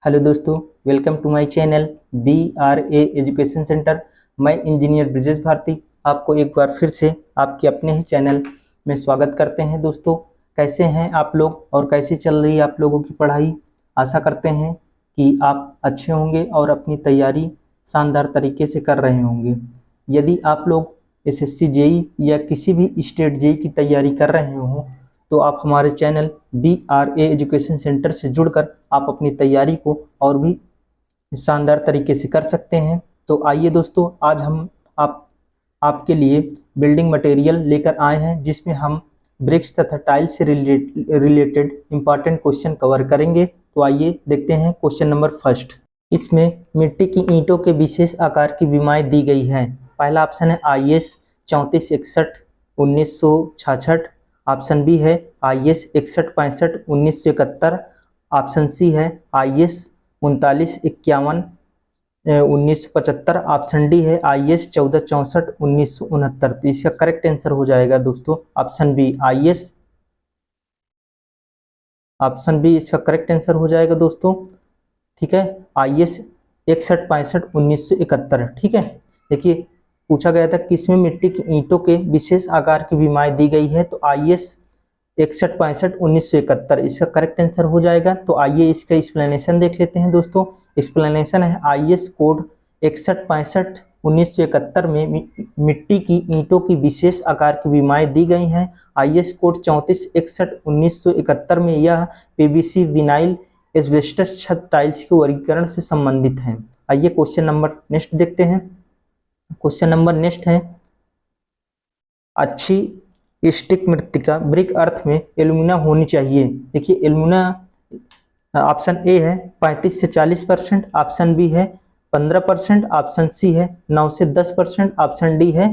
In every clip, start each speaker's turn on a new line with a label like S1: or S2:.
S1: Hello दोस्तों, welcome to my channel BRA education centre. मैं engineer Brijesh Bharti आपको एक बार फिर से आपके अपने ही चैनल में स्वागत करते हैं। दोस्तों, कैसे हैं आप लोग और कैसी चल रही है आप लोगों की पढ़ाई। आशा करते हैं कि आप अच्छे होंगे और अपनी तैयारी शानदार तरीके से कर रहे होंगे। यदि आप लोग SSC JEE या किसी भी स्टेट JEE की तैयारी कर रहे हो तो आप हमारे चैनल BRA एजुकेशन सेंटर से जुड़कर आप अपनी तैयारी को और भी शानदार तरीके से कर सकते हैं। तो आइए दोस्तों, आज हम आपके लिए बिल्डिंग मटेरियल लेकर आए हैं, जिसमें हम ब्रिक्स तथा टाइल्स से रिलेटेड इंपॉर्टेंट क्वेश्चन कवर करेंगे। तो आइए देखते हैं क्वेश्चन नंबर फर्स्ट। इसमें मिट्टी की ईंटों के विशेष आकार की विमाएं दी गई हैं। पहला ऑप्शन है IS 3461 1966। ऑप्शन बी है IS 6165 1971। ऑप्शन सी है IS 3951 1975। ऑप्शन डी है IS 1464 1969। तो इसका करेक्ट आंसर हो जाएगा दोस्तों option B IS। Option B इसका करेक्ट आंसर हो जाएगा दोस्तों। ठीक है, IS 6165 1971। ठीक है, देखिए पूछा गया था किसमें मिट्टी की ईंटों के विशेष आकार की विमाएं दी गई है, तो IS 6165 1971 इसका करेक्ट आंसर हो जाएगा। तो आइए इसका एक्सप्लेनेशन देख लेते हैं दोस्तों। एक्सप्लेनेशन है IS कोड 6165 1971 में मिट्टी की ईंटों की विशेष आकार की विमाएं दी गई हैं। IS कोड 3461 1971 में यह PVC विनाइल एस्बेस्टस छत टाइल्स के वर्गीकरण से संबंधित है। आइए क्वेश्चन नंबर नेक्स्ट देखते हैं। क्वेश्चन नंबर नेक्स्ट है, अच्छी स्टिक मृत्तिका ब्रिक अर्थ में एल्यूमिना होनी चाहिए। देखिए एल्यूमिना ऑप्शन ए है 35 से 40%, ऑप्शन बी है 15%, ऑप्शन सी है 9 से 10%, ऑप्शन डी है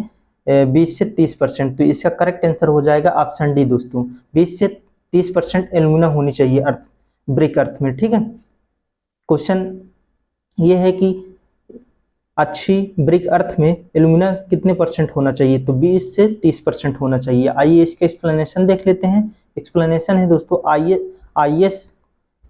S1: 20 से 30%। तो इसका करेक्ट आंसर हो जाएगा ऑप्शन डी दोस्तों, 20 से 30% एल्यूमिना होनी चाहिए अर्थ ब्रिक अर्थ में। ठीक है, क्वेश्चन ये है कि अच्छी ब्रिक अर्थ में एल्यूमिना कितने परसेंट होना चाहिए, तो 20 से 30% होना चाहिए। आइए इसका एक्सप्लेनेशन देख लेते हैं। एक्सप्लेनेशन है दोस्तों IS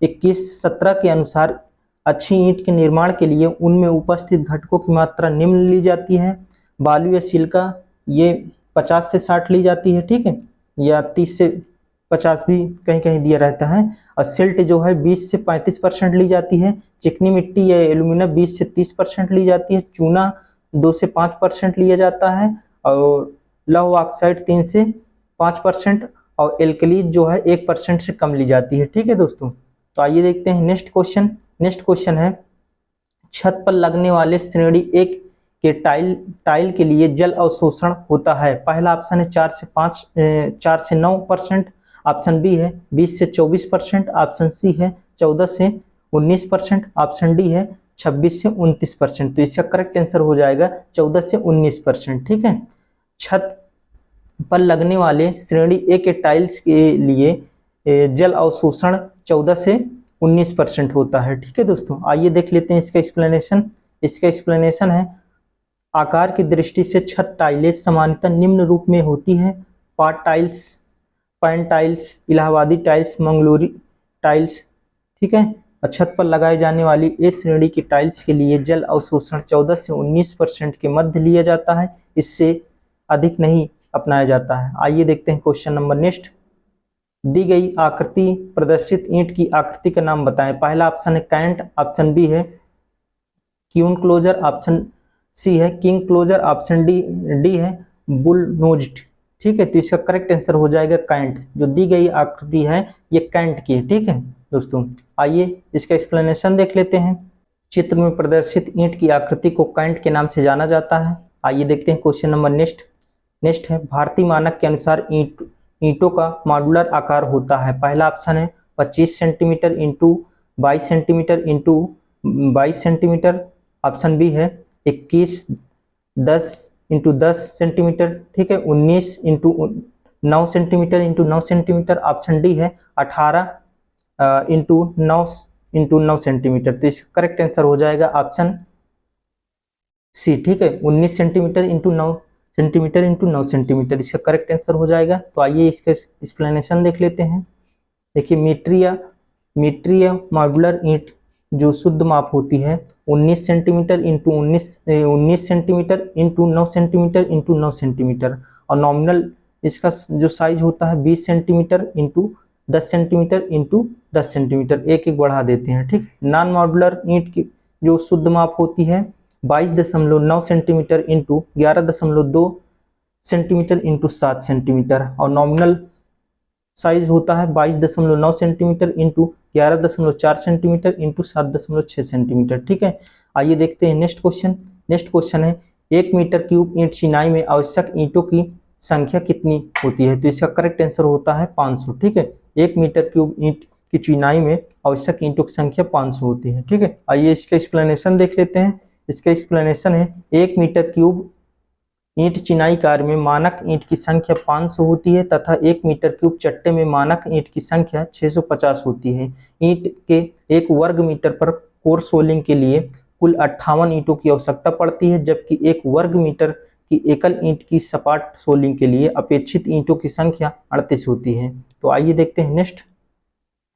S1: 2117 के अनुसार अच्छी ईंट के निर्माण के लिए उनमें उपस्थित घटकों की मात्रा निम्न ली जाती है। बालू या सिलिका ये 50 से 60 ली जाती है, ठीक है, या 30 से 50 भी कहीं कहीं दिया रहता है। और सिल्ट जो है 20 से 35% ली जाती है। चिकनी मिट्टी या एल्यूमिना 20 से 30% ली जाती है। चूना 2 से 5% लिया जाता है और लौह ऑक्साइड 3 से 5% और एल्कलीज जो है 1% से कम ली जाती है। ठीक है दोस्तों, तो आइए देखते हैं नेक्स्ट क्वेश्चन। नेक्स्ट क्वेश्चन है, छत पर लगने वाले श्रेणी 1 के टाइल के लिए जल अवशोषण होता है। पहला ऑप्शन है 4 से 9%, ऑप्शन बी है 20 से 24%, ऑप्शन सी है 14 से 19%, ऑप्शन डी है 26 से 29%। तो इसका करेक्ट आंसर हो जाएगा 14 से 19%। ठीक है, छत पर लगने वाले श्रेणी ए के टाइल्स के लिए जल अवशोषण 14 से 19% होता है। ठीक है दोस्तों, आइए देख लेते हैं इसका एक्सप्लेनेशन। इसका एक्सप्लेनेशन है, आकार की दृष्टि से छत टाइलें सामान्यतः निम्न रूप में होती है। पाट टाइल्स, पैन टाइल्स, इलाहाबादी टाइल्स, मंगलोरी टाइल्स। ठीक है, और छत पर लगाए जाने वाली ए श्रेणी की टाइल्स के लिए जल अवशोषण 14 से 19% के मध्य लिया जाता है, इससे अधिक नहीं अपनाया जाता है। आइए देखते हैं क्वेश्चन नंबर नेक्स्ट। दी गई आकृति प्रदर्शित ईंट की आकृति का नाम बताएं। पहला ऑप्शन है कैंट, ऑप्शन बी है क्यून क्लोजर, ऑप्शन सी है किंग क्लोजर, ऑप्शन डी है बुलनोज्ड। ठीक है, तो इसका करेक्ट आंसर हो जाएगा कैंट। जो दी गई आकृति है ये कैंट की है। ठीक है दोस्तों, आइए इसका एक्सप्लेनेशन देख लेते हैं। चित्र में प्रदर्शित ईंट की आकृति को कैंट के नाम से जाना जाता है। आइए देखते हैं क्वेश्चन नंबर नेक्स्ट है, भारतीय मानक के अनुसार ईंटों का मॉड्यूलर आकार होता है। पहला ऑप्शन है 25 centimetre into 22 centimetre into 22 centimetre, option B है 21 10 इंटू 10 सेंटीमीटर, ठीक है, 19 into 9 centimetre into 9 centimetre, option D है 18 इंटू 9 सेंटीमीटर। तो इसका करेक्ट आंसर हो जाएगा ऑप्शन सी। ठीक है, 19 centimetre into 9 centimetre into 9 centimetre इसका करेक्ट आंसर हो जाएगा। तो आइए इसका एक्सप्लेनेशन देख लेते हैं। देखिए मीट्रिया मॉड्यूलर ईंट जो शुद्ध माप होती है 19 centimetre into 19 centimetre into 9 centimetre into 9 centimetre, और नॉमिनल इसका जो साइज होता है 20 centimetre into 10 centimetre into 10 centimetre, एक एक बढ़ा देते हैं। ठीक, नॉन मॉड्यूलर ईंट की जो शुद्ध माप होती है 22.9 centimetre into 11.2 centimetre into 7 centimetre, और नॉमिनल साइज होता है 22.9 centimetre into 11.4 centimetre into 7.6 centimetre. ठीक है, आइए देखते हैं नेक्स्ट क्वेश्चन। नेक्स्ट क्वेश्चन है 1 मीटर क्यूब ईंट चिनाई में आवश्यक ईंटों की संख्या कितनी होती है? तो इसका करेक्ट आंसर होता है 500। ठीक है, 1 मीटर क्यूब ईंट की चिनाई में आवश्यक ईंटों की संख्या 500 होती है। ठीक है, आइए इसका एक्सप्लेनेशन देख लेते हैं। इसका एक्सप्लेनेशन है 1 मीटर क्यूब ईंट चिनाई कार्य में मानक ईंट की संख्या 500 होती है तथा 1 मीटर क्यूब चट्टे में मानक ईंट की संख्या 650 होती है। ईंट के 1 वर्ग मीटर पर कोर्स सोलिंग के लिए कुल 58 ईंटों की आवश्यकता पड़ती है, जबकि 1 वर्ग मीटर की एकल ईंट की सपाट सोलिंग के लिए अपेक्षित ईंटों की संख्या 38 होती है। तो आइए देखते हैं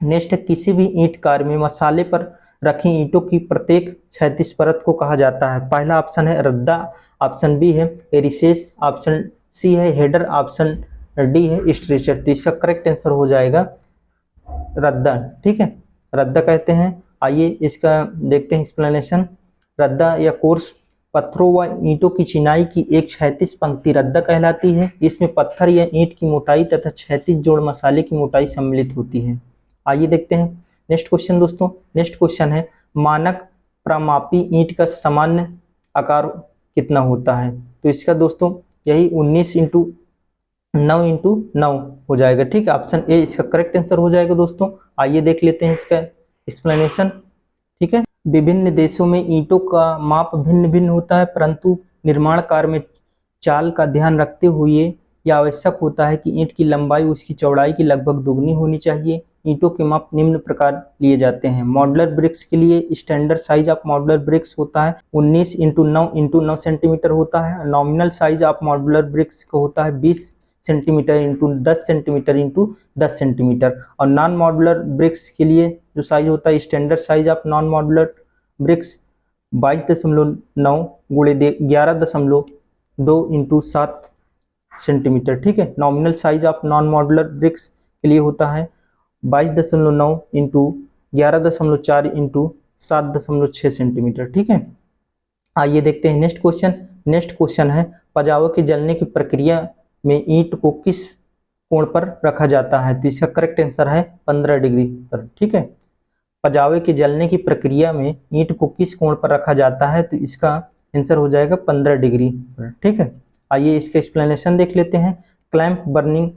S1: नेक्स्ट किसी भी ईंट कार्य में मसाले पर रखी ईंटों की प्रत्येक क्षैतिज परत को कहा जाता है। पहला ऑप्शन है रद्दा, ऑप्शन बी है रिसेस, ऑप्शन सी है हेडर, ऑप्शन डी है स्ट्रेचर। तो इसका करेक्ट आंसर हो जाएगा रद्दा। ठीक है, रद्दा कहते हैं। आइए इसका देखते हैं एक्सप्लेनेशन। रद्दा या कोर्स पत्थरों व ईंटों की चिनाई की एक क्षैतिज पंक्ति रद्दा कहलाती है। इसमें पत्थर या ईंट की मोटाई तथा क्षैतिज जोड़ मसाले की मोटाई सम्मिलित होती है। आइए देखते हैं नेक्स्ट क्वेश्चन दोस्तों। नेक्स्ट क्वेश्चन है मानक प्रमापी ईंट का सामान्य आकार कितना होता है? तो इसका दोस्तों यही 19 इंटू 9 हो जाएगा। ठीक है, ऑप्शन ए इसका करेक्ट आंसर हो जाएगा दोस्तों। आइए देख लेते हैं इसका एक्सप्लेनेशन। ठीक है, विभिन्न देशों में ईंटों का माप भिन्न भिन्न होता है, परंतु निर्माण कार्य में चाल का ध्यान रखते हुए यह आवश्यक होता है कि ईंट की लंबाई उसकी चौड़ाई की लगभग दुगनी होनी चाहिए। ईंटों के माप निम्न प्रकार लिए जाते हैं। मॉड्यूलर ब्रिक्स के लिए standard size of modular bricks होता है 19 इंटू 9 सेंटीमीटर होता है। Nominal size of modular bricks का होता है 20 centimetre into 10 centimetre into 10 centimetre, और नॉन मॉड्यूलर ब्रिक्स के लिए जो साइज होता है standard size of non modular bricks 22.9 गुणे 11.2 इंटू 7 सेंटीमीटर। ठीक है, nominal size of non modular bricks के लिए होता है 22.9 इंटू 11.4 इंटू 7.6 सेंटीमीटर। ठीक है, आइए देखते हैं नेक्स्ट क्वेश्चन। नेक्स्ट क्वेश्चन है पजावे के जलने की प्रक्रिया में ईंट को किस कोण पर रखा जाता है? तो इसका करेक्ट आंसर है 15 डिग्री पर। ठीक है, पजावे के जलने की प्रक्रिया में ईंट को किस कोण पर रखा जाता है? तो इसका आंसर हो जाएगा 15 डिग्री पर। ठीक है, आइए इसका एक्सप्लेनेशन देख लेते हैं। क्लैंप बर्निंग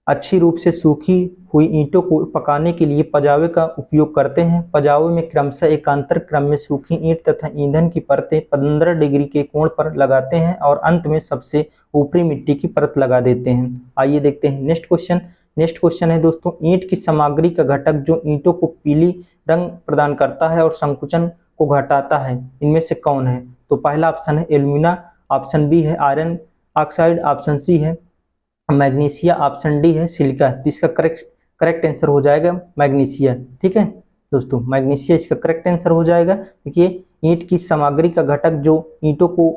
S1: अच्छी रूप से सूखी हुई ईंटों को पकाने के लिए पजावे का उपयोग करते हैं। पजावे में क्रमशः एकांतर क्रम में सूखी ईंट तथा ईंधन की परतें 15 डिग्री के कोण पर लगाते हैं और अंत में सबसे ऊपरी मिट्टी की परत लगा देते हैं। आइए देखते हैं नेक्स्ट क्वेश्चन। नेक्स्ट क्वेश्चन है दोस्तों ईंट की सामग्री का घटक जो ईंटों को पीली रंग प्रदान करता है और संकुचन को घटाता है, इनमें से कौन है? तो पहला ऑप्शन है एल्यूमिना, ऑप्शन बी है आयरन ऑक्साइड, ऑप्शन सी है मैग्नीशिया, ऑप्शन डी है सिलिका। तो इसका करेक्ट आंसर हो जाएगा मैग्नीशिया। ठीक है दोस्तों, मैग्नीशिया इसका करेक्ट आंसर हो जाएगा। देखिए ईंट की सामग्री का घटक जो ईंटों को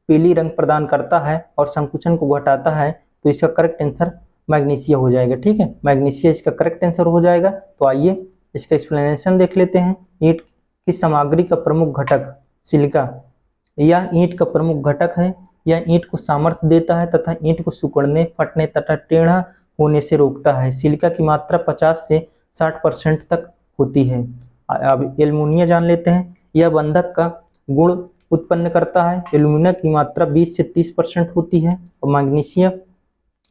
S1: पीली रंग प्रदान करता है और संकुचन को घटाता है, तो इसका करेक्ट आंसर मैग्नीशिया हो जाएगा। ठीक है, मैग्नीशिया इसका करेक्ट आंसर हो जाएगा। तो आइए इसका एक्सप्लेनेशन देख लेते हैं। ईंट की सामग्री का प्रमुख घटक सिलिका, यह ईंट का प्रमुख घटक है। यह ईंट को सामर्थ्य देता है तथा ईंट को सिकुड़ने, फटने तथा टेढ़ा होने से रोकता है। सिलिका की मात्रा 50 से 60% तक होती है। अब एल्युमिनियम जान लेते हैं। यह बंधक का गुण उत्पन्न करता है। एल्युमिनियम की मात्रा 20 से 30% होती है। और मैग्नीशियम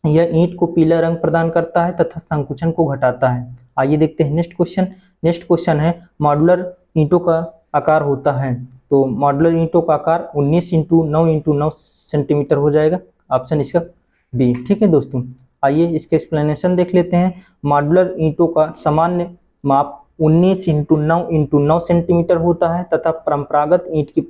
S1: यह ईंट को पीला रंग प्रदान करता है तथा संकुचन को घटाता है। आइए देखते हैं नेक्स्ट क्वेश्चन। नेक्स्ट क्वेश्चन है मॉड्यूलर ईंटों का आकार होता है। तो मॉड्यूलर ईंटों का आकार 19 इंटू 9 सेंटीमीटर हो जाएगा। ऑप्शन इसका बी। ठीक है दोस्तों, आइए इसके एक्सप्लेनेशन देख लेते हैं। मॉड्यूलर ईंटों का सामान्य माप 19 इंटू 9 सेंटीमीटर होता है तथा परंपरागत ईंट की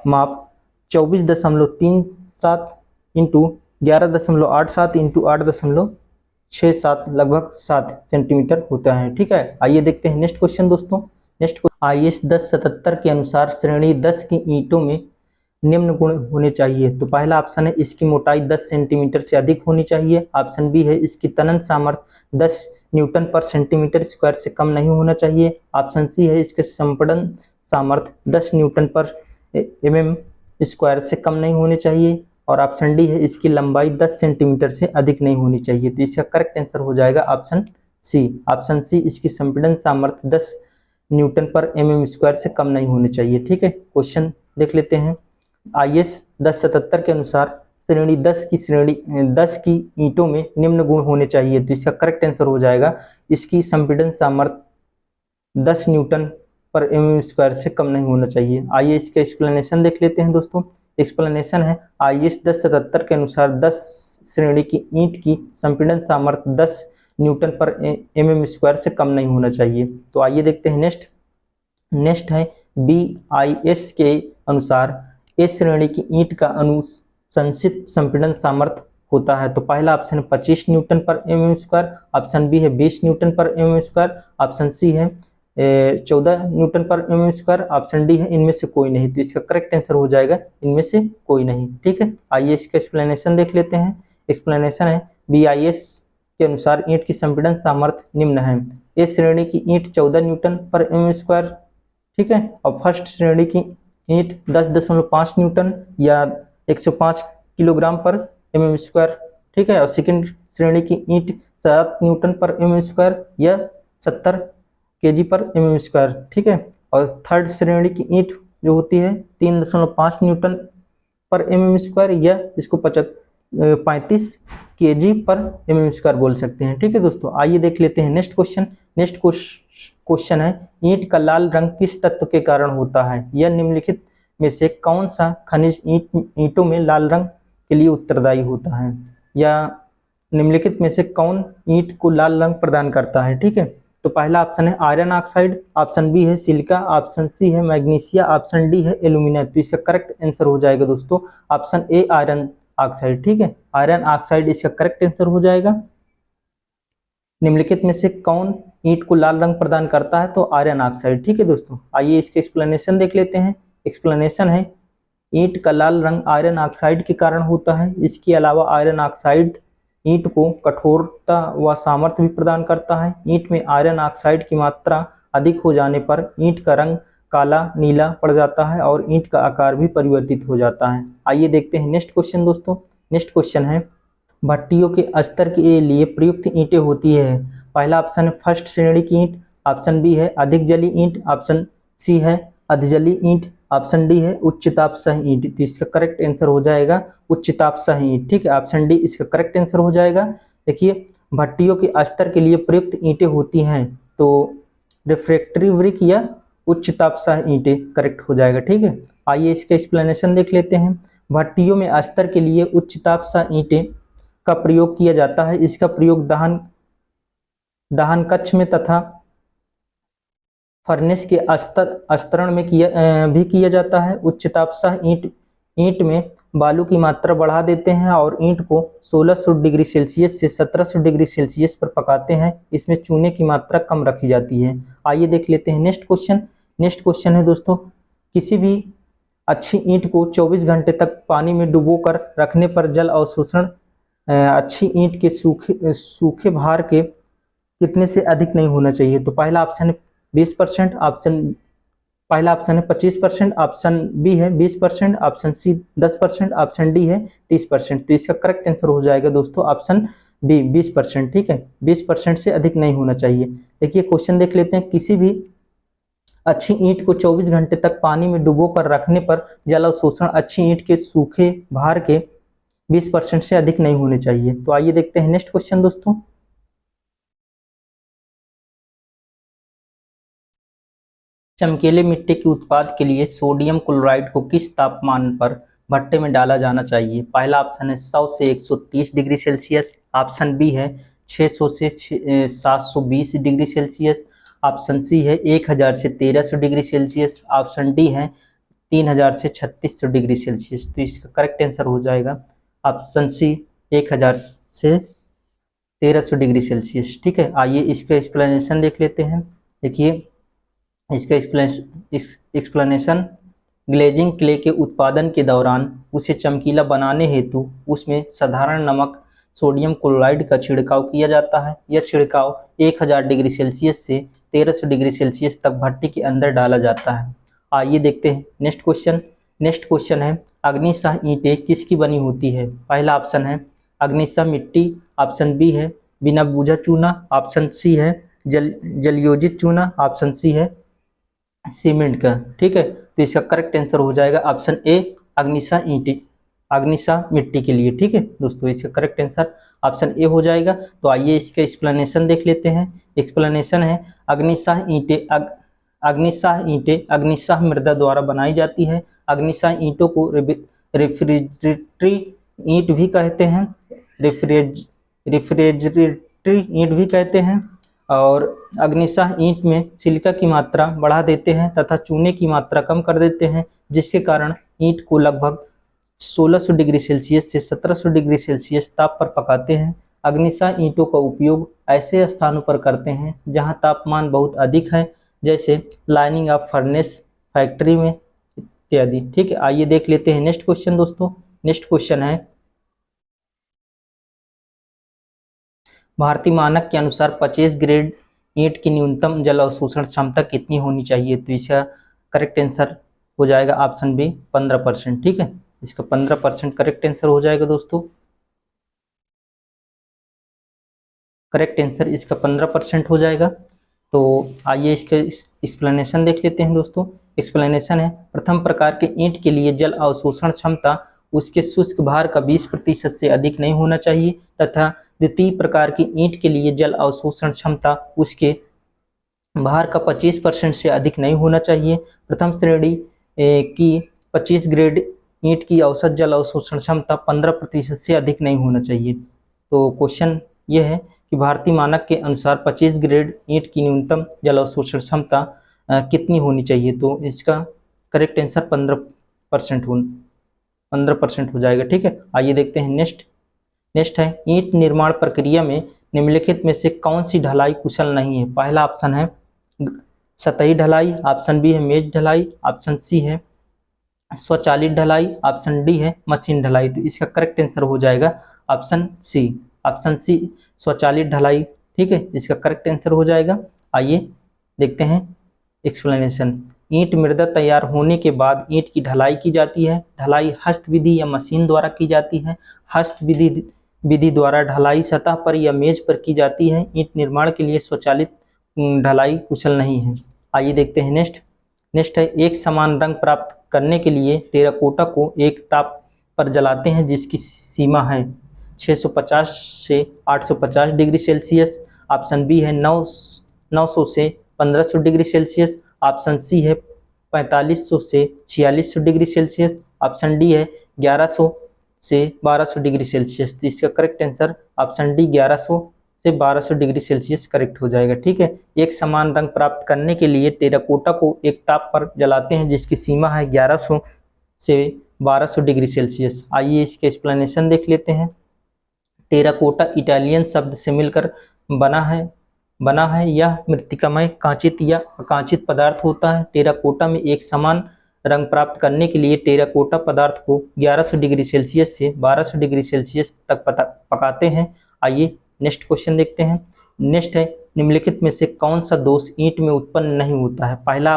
S1: माप 24.37 इंटू 11.87 इंटू 8.67 लगभग 7 सेंटीमीटर होता है। ठीक है, आइए देखते हैं नेक्स्ट क्वेश्चन दोस्तों। नेक्स्ट, IS 1077 के अनुसार श्रेणी 10 की ईंटों में निम्न गुण होने चाहिए। तो पहला ऑप्शन है इसकी मोटाई 10 सेंटीमीटर से अधिक होनी चाहिए। ऑप्शन बी है इसकी तनन सामर्थ्य 10 न्यूटन पर सेंटीमीटर स्क्वायर से कम नहीं होना चाहिए। ऑप्शन सी है इसके संपीड़न सामर्थ्य 10 न्यूटन पर mm स्क्वायर से कम नहीं होनी चाहिए। और ऑप्शन डी है इसकी लंबाई 10 सेंटीमीटर से अधिक नहीं होनी चाहिए। तो इसका करेक्ट आंसर हो जाएगा ऑप्शन सी। ऑप्शन सी, इसकी संपीड़न सामर्थ्य 10 न्यूटन पर mm स्क्वायर से कम नहीं होनी चाहिए। ठीक है, क्वेश्चन देख लेते हैं। IS 1077 के अनुसार श्रेणी 10 की ईंटों में निम्न गुण होने चाहिए। तो इसका करेक्ट आंसर हो जाएगा इसकी संपीड़न सामर्थ्य 10 न्यूटन पर mm स्क्वायर से कम नहीं होना चाहिए। आइए इसका एक्सप्लेनेशन देख लेते हैं दोस्तों। एक्सप्लेनेशन है IS 1077 के अनुसार 10 श्रेणी की ईंट की संपीड़न सामर्थ्य 10 न्यूटन पर mm स्क्वायर से कम नहीं होना चाहिए। तो आइए देखते हैं नेक्स्ट है BIS के अनुसार ए श्रेणी की ईंट का अनुशंसित संपीड़न सामर्थ्य होता है। तो पहला ऑप्शन है 25 न्यूटन पर mm स्क्वायर, ऑप्शन बी है 20 न्यूटन पर mm स्क्वायर, ऑप्शन सी है 14 न्यूटन पर mm स्क्वायर, ऑप्शन डी है इनमें से कोई नहीं। तो इसका करेक्ट आंसर हो जाएगा इनमें से कोई नहीं। ठीक है, आइए इसका एक्सप्लेनेशन देख लेते हैं। एक्सप्लेनेशन है BIS के अनुसार ईंट की संपीड़न सामर्थ्य निम्न है। ए श्रेणी की ईंट 14 न्यूटन पर mm स्क्वायर, ठीक है, और फर्स्ट श्रेणी की ईंट 10.5 न्यूटन या 105 किलोग्राम पर mm स्क्वायर, ठीक है, और सेकंड श्रेणी की ईंट 7 न्यूटन पर mm स्क्वायर या 70 केजी पर mm स्क्वायर, ठीक है, और थर्ड श्रेणी की ईंट जो होती है 3.5 न्यूटन पर mm स्क्वायर या इसको 35 केजी पर mm स्क्वायर बोल सकते हैं। ठीक है दोस्तों, आइए देख लेते हैं नेक्स्ट क्वेश्चन। नेक्स्ट क्वेश्चन है ईंट का लाल रंग किस तत्व के कारण होता है? यह निम्नलिखित में से कौन सा खनिज ईंटों में लाल रंग के लिए उत्तरदायी होता है? या निम्नलिखित में से कौन ईंट को लाल रंग प्रदान करता है? ठीक है, तो पहला ऑप्शन है आयरन ऑक्साइड, ऑप्शन बी है सिलिका, ऑप्शन सी है मैग्नीशिया, ऑप्शन डी है एल्यूमिना। तो इसका करेक्ट आंसर हो जाएगा दोस्तों ऑप्शन ए आयरन ऑक्साइड। ठीक है, आयरन ऑक्साइड इसका करेक्ट आंसर हो जाएगा। निम्नलिखित में से कौन ईंट को लाल रंग प्रदान करता है? तो आयरन ऑक्साइड। ठीक है दोस्तों, आइए इसके एक्सप्लेनेशन देख लेते हैं। एक्सप्लेनेशन है ईंट का लाल रंग आयरन ऑक्साइड के कारण होता है। इसके अलावा आयरन ऑक्साइड ईंट को कठोरता व सामर्थ्य भी प्रदान करता है। ईंट में आयरन ऑक्साइड की मात्रा अधिक हो जाने पर ईंट का रंग काला नीला पड़ जाता है और ईंट का आकार भी परिवर्तित हो जाता है। आइए देखते हैं नेक्स्ट क्वेश्चन दोस्तों। नेक्स्ट क्वेश्चन है भट्टियों के अस्तर के लिए प्रयुक्त ईंटें होती है। पहला ऑप्शन है फर्स्ट श्रेणी की ईंट, ऑप्शन बी है अधिक जली ईंट, ऑप्शन सी है अधजली ईंट, ऑप्शन डी है उच्च ताप सह ईंट। तो इसका करेक्ट आंसर हो जाएगा उच्च ताप सह ईंट। ठीक है, ऑप्शन डी इसका करेक्ट आंसर हो जाएगा। देखिए भट्टियों के अस्तर के लिए प्रयुक्त ईंटें होती हैं तो रिफ्रैक्टरी ब्रिक या उच्च ताप सह ईंटें करेक्ट हो जाएगा। ठीक है, आइए इसका एक्सप्लेनेशन देख लेते हैं। भट्टियों में अस्तर के लिए उच्च ताप सह ईंटें का प्रयोग किया जाता है। इसका प्रयोग दहन कक्ष में तथा फर्नेस के अस्तरण में भी किया जाता है। उच्च ताप सह ईंट में बालू की मात्रा बढ़ा देते हैं और ईंट को 1600 डिग्री सेल्सियस से 1700 डिग्री सेल्सियस पर पकाते हैं। इसमें चूने की मात्रा कम रखी जाती है। आइए देख लेते हैं नेक्स्ट क्वेश्चन। नेक्स्ट क्वेश्चन है दोस्तों किसी भी अच्छी ईंट को 24 घंटे तक पानी में डुबो कर रखने पर जल अवशोषण अच्छी ईंट के सूखे भार के कितने से अधिक नहीं होना चाहिए? तो पहला ऑप्शन है 20%, पहला ऑप्शन है 25%, ऑप्शन बी है 20%, ऑप्शन सी 10%, ऑप्शन डी है 30%। तो इसका करेक्ट आंसर हो जाएगा दोस्तों ऑप्शन बी 20%। ठीक है, 20% से अधिक नहीं होना चाहिए। देखिए क्वेश्चन देख लेते हैं किसी भी अच्छी ईंट को 24 घंटे तक पानी में डुबो कर रखने पर जल अवशोषण अच्छी ईंट के सूखे भार के 20% से अधिक नहीं होने चाहिए। तो आइए देखते हैं नेक्स्ट क्वेश्चन दोस्तों। चमकीले मिट्टी के उत्पाद के लिए सोडियम क्लोराइड को किस तापमान पर भट्टे में डाला जाना चाहिए? पहला ऑप्शन है 100 से 130 डिग्री सेल्सियस, ऑप्शन बी है 600 से 720 डिग्री सेल्सियस, ऑप्शन सी है 1000 से 1300 डिग्री सेल्सियस, ऑप्शन डी है 3000 से 3600 डिग्री सेल्सियस। तो इसका करेक्ट आंसर हो जाएगा ऑप्शन सी 1000 से 1300 डिग्री सेल्सियस। ठीक है, आइए इसका एक्सप्लेनेशन देख लेते हैं। देखिए इसका एक्सप्लेनेशन, ग्लेजिंग क्ले के उत्पादन के दौरान उसे चमकीला बनाने हेतु उसमें साधारण नमक सोडियम क्लोराइड का छिड़काव किया जाता है। यह छिड़काव 1000 डिग्री सेल्सियस से 1300 डिग्री सेल्सियस तक भट्टी के अंदर डाला जाता है। आइए देखते हैं नेक्स्ट क्वेश्चन। नेक्स्ट क्वेश्चन है, अग्निशाह ईंटें किसकी बनी होती है? पहला ऑप्शन है अग्निशाह मिट्टी, ऑप्शन बी है बिना बूझा चूना, ऑप्शन सी है जलयोजित चूना, ऑप्शन सी है सीमेंट का। ठीक है, तो इसका करेक्ट आंसर हो जाएगा ऑप्शन ए अग्निशाह ईंटें, अग्निशाह मिट्टी के लिए। ठीक है दोस्तों, इसका करेक्ट आंसर ऑप्शन ए हो जाएगा। तो आइए इसका एक्सप्लेनेशन देख लेते हैं। एक्सप्लेनेशन है, अग्निशाह ईंटें अग्निशाह मृदा द्वारा बनाई जाती है। अग्निशाह ईंटों को रेफ्रिजरेटरी ईंट भी कहते हैं, रेफ्रिजरेटरी ईंट भी कहते हैं। और अग्निशाह ईंट में सिलिका की मात्रा बढ़ा देते हैं तथा चूने की मात्रा कम कर देते हैं, जिसके कारण ईंट को लगभग 1600 डिग्री सेल्सियस से 1700 डिग्री सेल्सियस ताप पर पकाते हैं। अग्निशाह ईंटों का उपयोग ऐसे स्थानों पर करते हैं जहां तापमान बहुत अधिक है, जैसे लाइनिंग ऑफ फर्नेस, फैक्ट्री में इत्यादि। ठीक है, आइए देख लेते हैं नेक्स्ट क्वेश्चन दोस्तों। नेक्स्ट क्वेश्चन है, भारतीय मानक के अनुसार 25 ग्रेड ईंट की न्यूनतम जल अवशोषण क्षमता कितनी होनी चाहिए? तो इसका करेक्ट आंसर हो जाएगा ऑप्शन बी 15%। ठीक है, इसका 15% करेक्ट आंसर हो जाएगा दोस्तों। करेक्ट आंसर इसका 15% हो जाएगा। तो आइए इसका एक्सप्लेनेशन देख लेते हैं दोस्तों। एक्सप्लेनेशन है, प्रथम प्रकार के ईंट के लिए जल अवशोषण क्षमता उसके शुष्क भार का 20% से अधिक नहीं होना चाहिए तथा द्वितीय प्रकार की ईंट के लिए जल अवशोषण क्षमता उसके भार का 25% से अधिक नहीं होना चाहिए। प्रथम श्रेणी की 25 ग्रेड ईंट की औसत जल अवशोषण क्षमता 15% से अधिक नहीं होना चाहिए। तो क्वेश्चन ये है कि भारतीय मानक के अनुसार 25 ग्रेड ईंट की न्यूनतम जल अवशोषण क्षमता कितनी होनी चाहिए? तो इसका करेक्ट आंसर 15% हो जाएगा। ठीक है, आइए देखते हैं नेक्स्ट है, ईंट निर्माण प्रक्रिया में निम्नलिखित में से कौन सी ढलाई कुशल नहीं है? पहला ऑप्शन है सतही ढलाई, ऑप्शन बी है मेज ढलाई, ऑप्शन सी है स्वचालित ढलाई, ऑप्शन डी है मशीन ढलाई। तो इसका करेक्ट आंसर हो जाएगा ऑप्शन सी स्वचालित ढलाई। ठीक है, इसका करेक्ट आंसर हो जाएगा। आइए देखते हैं एक्सप्लेनेशन। ईंट मृदा तैयार होने के बाद ईंट की ढलाई की जाती है। ढलाई हस्त विधि या मशीन द्वारा की जाती है। हस्त विधि द्वारा ढलाई सतह पर या मेज पर की जाती है। ईंट निर्माण के लिए स्वचालित ढलाई कुशल नहीं है। आइए देखते हैं नेक्स्ट है, एक समान रंग प्राप्त करने के लिए टेराकोटा को एक ताप पर जलाते हैं जिसकी सीमा है 650 से 850 डिग्री सेल्सियस। ऑप्शन बी है 900 से 1500 डिग्री सेल्सियस, ऑप्शन सी है 4500 से 4600 डिग्री सेल्सियस, ऑप्शन डी है 1100 से 1200 डिग्री सेल्सियस। तो इसका करेक्ट आंसर ऑप्शन डी 1100 से 1200 डिग्री सेल्सियस करेक्ट हो जाएगा। ठीक है, एक समान रंग प्राप्त करने के लिए टेराकोटा को एक ताप पर जलाते हैं जिसकी सीमा है 1100 से 1200 डिग्री सेल्सियस। आइए इसके एक्सप्लेनेशन देख लेते हैं। टेराकोटा इटालियन शब्द से मिलकर बना है। यह मृत्तिकामय कांचित या अकांचित पदार्थ होता है। टेराकोटा में एक समान रंग प्राप्त करने के लिए टेराकोटा पदार्थ को 1100 डिग्री सेल्सियस से 1200 डिग्री सेल्सियस तक पकाते हैं। आइए नेक्स्ट क्वेश्चन देखते हैं। नेक्स्ट है, निम्नलिखित में से कौन सा दोष ईंट में उत्पन्न नहीं होता है? पहला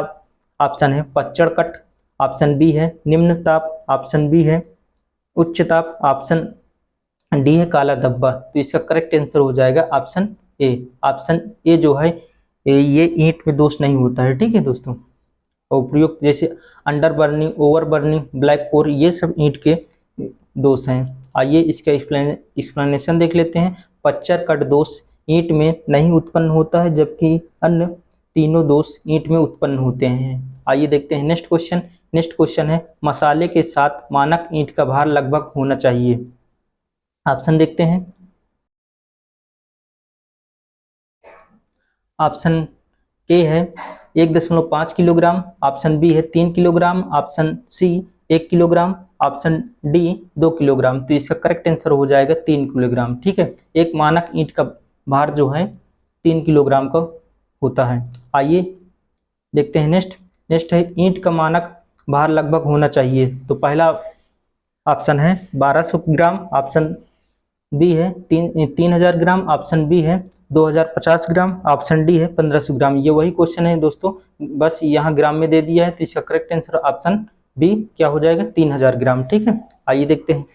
S1: ऑप्शन है पच्चड़ कट, ऑप्शन बी है निम्न ताप, ऑप्शन बी है उच्च ताप, ऑप्शन डी है काला धब्बा। तो इसका करेक्ट आंसर हो जाएगा ऑप्शन ए। ऑप्शन ए जो है ये ईंट में दोष नहीं होता है। ठीक है दोस्तों, उपयुक्त जैसे under burning, over burning, black core, ये सब ईंट के दोष हैं। आइए इसका एक्सप्लेनेशन देख लेते हैं। पच्चर कट दोष ईंट में नहीं उत्पन्न होता है जबकि अन्य तीनों दोष ईंट में उत्पन्न होते हैं। आइए देखते हैं नेक्स्ट क्वेश्चन है, मसाले के साथ मानक ईंट का भार लगभग होना चाहिए। ऑप्शन देखते हैं। ऑप्शन ए है 1.5 किलोग्राम, ऑप्शन बी है 3 kilogram, option C 1 kilogram, option D 2 kilogram. तो इसका करेक्ट आंसर हो जाएगा 3 किलोग्राम। ठीक है, एक मानक ईंट का भार जो है 3 किलोग्राम का होता है। आइए देखते हैं नेक्स्ट। नेक्स्ट है ईंट का मानक भार लगभग होना चाहिए। तो पहला ऑप्शन है 1200 ग्राम, ऑप्शन बी है 3000 ग्राम, ऑप्शन बी है 2050 ग्राम, ऑप्शन डी है 1500 ग्राम। ये वही क्वेश्चन है दोस्तों, बस यहाँ ग्राम में दे दिया है, तो इसका करेक्ट आंसर ऑप्शन बी क्या हो जाएगा, 3000 ग्राम। ठीक है, आइए देखते हैं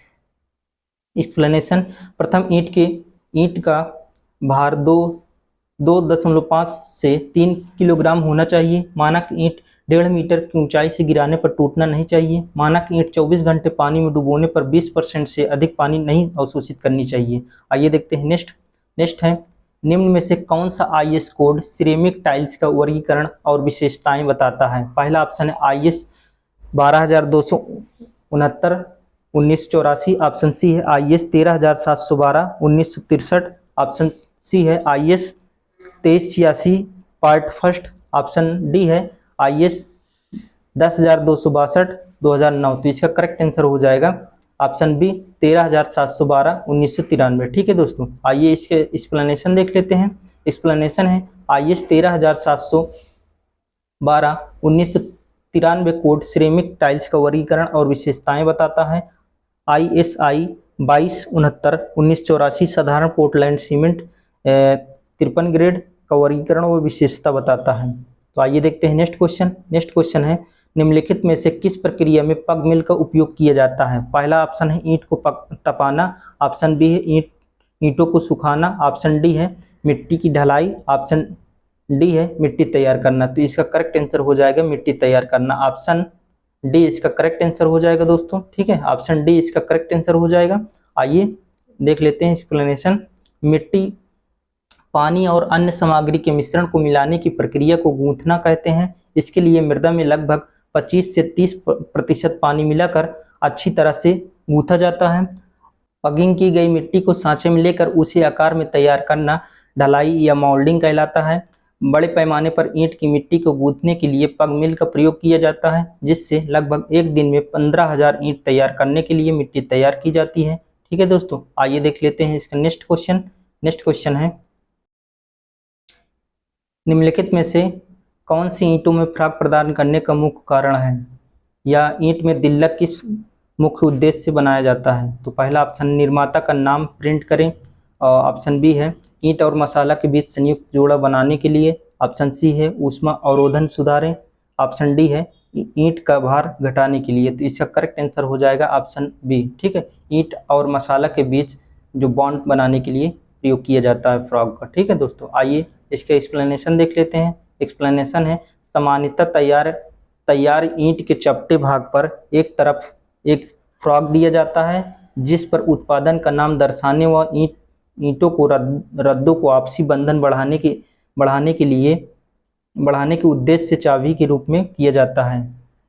S1: एक्सप्लेनेशन। प्रथम ईंट का भार 2.5 से 3 किलोग्राम होना चाहिए। मानक ईंट 1.5 मीटर की ऊंचाई से गिराने पर टूटना नहीं चाहिए। मानक ईंट 24 घंटे पानी में डुबोने पर 20% से अधिक पानी नहीं अवशोषित करनी चाहिए। आइए देखते हैं नेक्स्ट है निम्न में से कौन सा IS कोड सिरेमिक टाइल्स का वर्गीकरण और विशेषताएं बताता है। पहला ऑप्शन है IS 12269 1984, ऑप्शन सी है IS 13712 1963, ऑप्शन सी है IS 2386 part first, option D है IS 10262 2009। तो इसका करेक्ट आंसर हो जाएगा ऑप्शन बी 13712 1993। ठीक है दोस्तों, आइए इसके एक्सप्लेनेशन देख लेते हैं। एक्सप्लेनेशन है IS 13712 1993 कोड सिरेमिक टाइल्स का वर्गीकरण और विशेषताएं बताता है। ISI 2269 1984 साधारण पोर्टलैंड सीमेंट 53 ग्रेड का वर्गीकरण और विशेषता बताता है। तो आइए देखते हैं नेक्स्ट क्वेश्चन है निम्नलिखित में से किस प्रक्रिया में पग मिल का उपयोग किया जाता है। पहला ऑप्शन है ईंट को तपाना, ऑप्शन बी है ईंटों को सुखाना, ऑप्शन डी है मिट्टी की ढलाई, ऑप्शन डी है मिट्टी तैयार करना। तो इसका करेक्ट आंसर हो जाएगा मिट्टी तैयार करना, ऑप्शन डी इसका करेक्ट आंसर हो जाएगा दोस्तों। ठीक है, ऑप्शन डी इसका करेक्ट आंसर हो जाएगा। आइए देख लेते हैं एक्सप्लेनेशन। मिट्टी, पानी और अन्य सामग्री के मिश्रण को मिलाने की प्रक्रिया को गूंथना कहते हैं। इसके लिए मृदा में लगभग 25 से 30% पानी मिलाकर अच्छी तरह से गूंथा जाता है। पगिंग की गई मिट्टी को सांचे में लेकर उसे आकार में तैयार करना ढलाई या मोल्डिंग कहलाता है। बड़े पैमाने पर ईंट की मिट्टी को गूंथने के लिए पग मिल का प्रयोग किया जाता है, जिससे लगभग एक दिन में 15,000 ईंट तैयार करने के लिए मिट्टी तैयार की जाती है। ठीक है दोस्तों, आइए देख लेते हैं इसका नेक्स्ट क्वेश्चन है निम्नलिखित में से कौन सी ईंटों में फ्राग प्रदान करने का मुख्य कारण है, या ईंट में दिल्लक किस मुख्य उद्देश्य से बनाया जाता है। तो पहला ऑप्शन निर्माता का नाम प्रिंट करें, और ऑप्शन बी है ईंट और मसाला के बीच संयुक्त जोड़ा बनाने के लिए, ऑप्शन सी है ऊष्मा अवरोधन सुधारें, ऑप्शन डी है ईंट का भार घटाने के लिए। तो इसका करेक्ट आंसर हो जाएगा ऑप्शन बी। ठीक है, ईंट और मसाला के बीच जो बॉन्ड बनाने के लिए प्रयोग किया जाता है फ्रॉग का। ठीक है दोस्तों, आइए इसके एक्सप्लेनेशन देख लेते हैं। एक्सप्लेनेशन है सामान्यतः तैयार ईंट के चपटे भाग पर एक तरफ एक फ्रॉग दिया जाता है, जिस पर उत्पादन का नाम दर्शाने व ईंटों को रद्दों को आपसी बंधन बढ़ाने के उद्देश्य से चाबी के रूप में किया जाता है।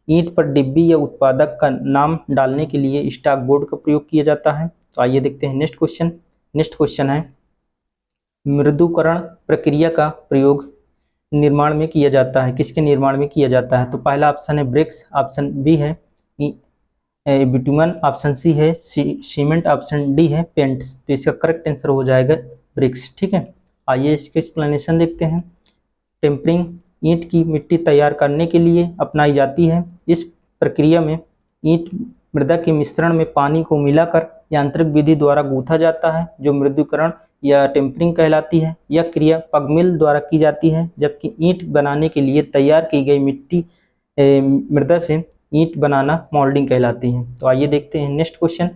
S1: ईंट पर डिब्बी या उत्पादक का नाम डालने के लिए स्टॉक बोर्ड का प्रयोग किया जाता है। तो आइए देखते हैं नेक्स्ट क्वेश्चन है मृदुकरण प्रक्रिया का प्रयोग निर्माण में किया जाता है, किसके निर्माण में किया जाता है। तो पहला ऑप्शन है ब्रिक्स, ऑप्शन बी है बिटुमन, ऑप्शन सी है सीमेंट, ऑप्शन डी है पेंट्स। तो इसका करेक्ट आंसर हो जाएगा ब्रिक्स। ठीक है, आइए इसके एक्सप्लेनेशन देखते हैं। टेम्परिंग ईंट की मिट्टी तैयार करने के लिए अपनाई जाती है। इस प्रक्रिया में ईंट मृदा के मिश्रण में पानी को मिलाकर यांत्रिक विधि द्वारा गूंथा जाता है, जो मृदुकरण या टेम्परिंग कहलाती है। यह क्रिया पगमिल द्वारा की जाती है, जबकि ईंट बनाने के लिए तैयार की गई मिट्टी मृदा से ईंट बनाना मोल्डिंग कहलाती है। तो आइए देखते हैं नेक्स्ट क्वेश्चन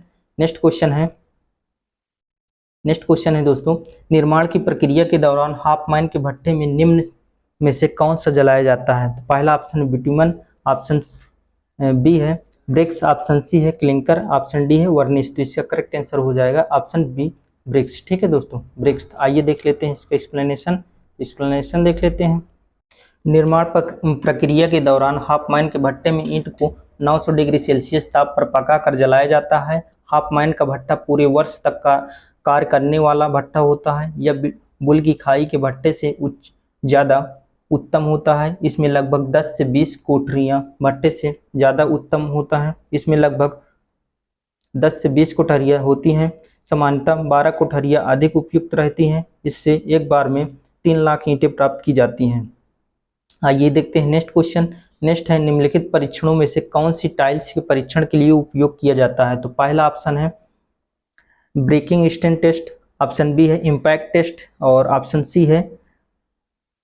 S1: है दोस्तों, निर्माण की प्रक्रिया के दौरान हाफ माइन के भट्ठे में निम्न में से कौन सा जलाया जाता है। तो पहला ऑप्शन है बिटुमन, ऑप्शन बी है ब्रिक्स, ऑप्शन सी है क्लिंकर, ऑप्शन डी है वर्निश। तो इसका करेक्ट आंसर हो जाएगा ऑप्शन बी ब्रिक्स। ठीक है दोस्तों, ब्रिक्स। आइए देख लेते हैं इसका एक्सप्लेनेशन देख लेते हैं। निर्माण प्रक्रिया के दौरान हाफ माइन के भट्टे में ईंट को 900 डिग्री सेल्सियस ताप पर पकाकर जलाया जाता है। हाफ माइन का भट्टा पूरे वर्ष तक का कार्य करने वाला भट्टा होता है। यह बुल की खाई के भट्टे से ज़्यादा उत्तम होता है। इसमें लगभग 10 से 20 कोठरियाँ भट्टे से ज़्यादा उत्तम होता है। इसमें लगभग 10 से 20 कोठरियाँ होती हैं। सामान्यतः 12 कोठरियाँ अधिक उपयुक्त रहती हैं। इससे एक बार में 3 लाख ईंटें प्राप्त की जाती हैं। आइए देखते हैं नेक्स्ट क्वेश्चन। नेक्स्ट है निम्नलिखित परीक्षणों में से कौन सी टाइल्स के परीक्षण के लिए उपयोग किया जाता है। तो पहला ऑप्शन है breaking strain test, option B है इम्पैक्ट टेस्ट और ऑप्शन सी है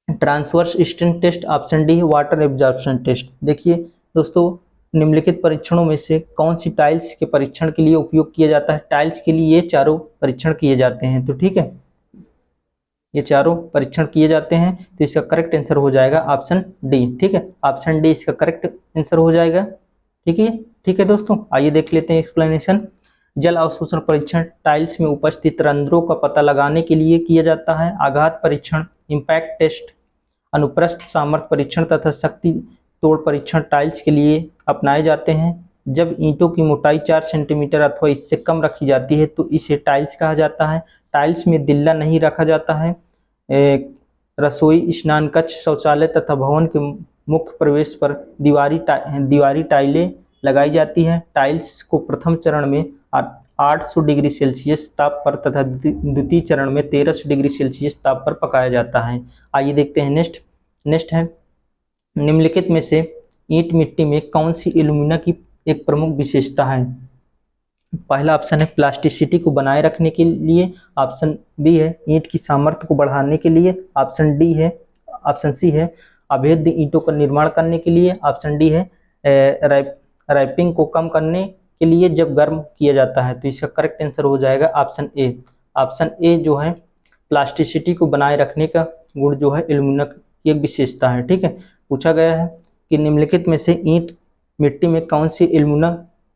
S1: transverse strain test, option D है वाटर एब्जॉर्प्शन टेस्ट। देखिए दोस्तों, निम्नलिखित परीक्षणों में से कौन सी टाइल्स के परीक्षण के लिए उपयोग किया जाता है। टाइल्स के लिए ये चारों परीक्षण किए जाते हैं। तो ठीक है, ये चारों परीक्षण किए जाते हैं, तो इसका करेक्ट आंसर हो जाएगा ऑप्शन डी। ठीक है, ऑप्शन डी इसका करेक्ट आंसर हो जाएगा। ठीक है दोस्तों, आइए देख लेते हैं एक्सप्लेनेशन। जल अवशोषण परीक्षण टाइल्स में उपस्थित रंध्रों का पता लगाने के लिए किया जाता है। आघात परीक्षण, इम्पैक्ट टेस्ट, अनुप्रस्थ सामर्थ्य परीक्षण तथा शक्ति तोड़ परीक्षण टाइल्स के लिए अपनाए जाते हैं। जब ईंटों की मोटाई 4 सेंटीमीटर अथवा इससे कम रखी जाती है तो इसे टाइल्स कहा जाता है। टाइल्स में दिल्ला नहीं रखा जाता है। रसोई, स्नान कक्ष, शौचालय तथा भवन के मुख्य प्रवेश पर दीवारी टाइलें लगाई जाती हैं। टाइल्स को प्रथम चरण में 800 डिग्री सेल्सियस ताप पर तथा द्वितीय चरण में 1300 डिग्री सेल्सियस ताप पर पकाया जाता है। आइए देखते हैं नेक्स्ट है निम्नलिखित में से ईंट मिट्टी में कौन सी एल्यूमिना की एक प्रमुख विशेषता है। पहला ऑप्शन है प्लास्टिसिटी को बनाए रखने के लिए, ऑप्शन बी है ईंट की सामर्थ्य को बढ़ाने के लिए, ऑप्शन सी है अभेद्य ईंटों का निर्माण करने के लिए, ऑप्शन डी है रैपिंग को कम करने के लिए जब गर्म किया जाता है। तो इसका करेक्ट आंसर हो जाएगा ऑप्शन ए। ऑप्शन ए जो है प्लास्टिसिटी को बनाए रखने का गुण जो है एल्यूमिना की एक विशेषता है। ठीक है, पूछा गया है कि निम्नलिखित में से ईंट मिट्टी में कौन सी एल्यूमिना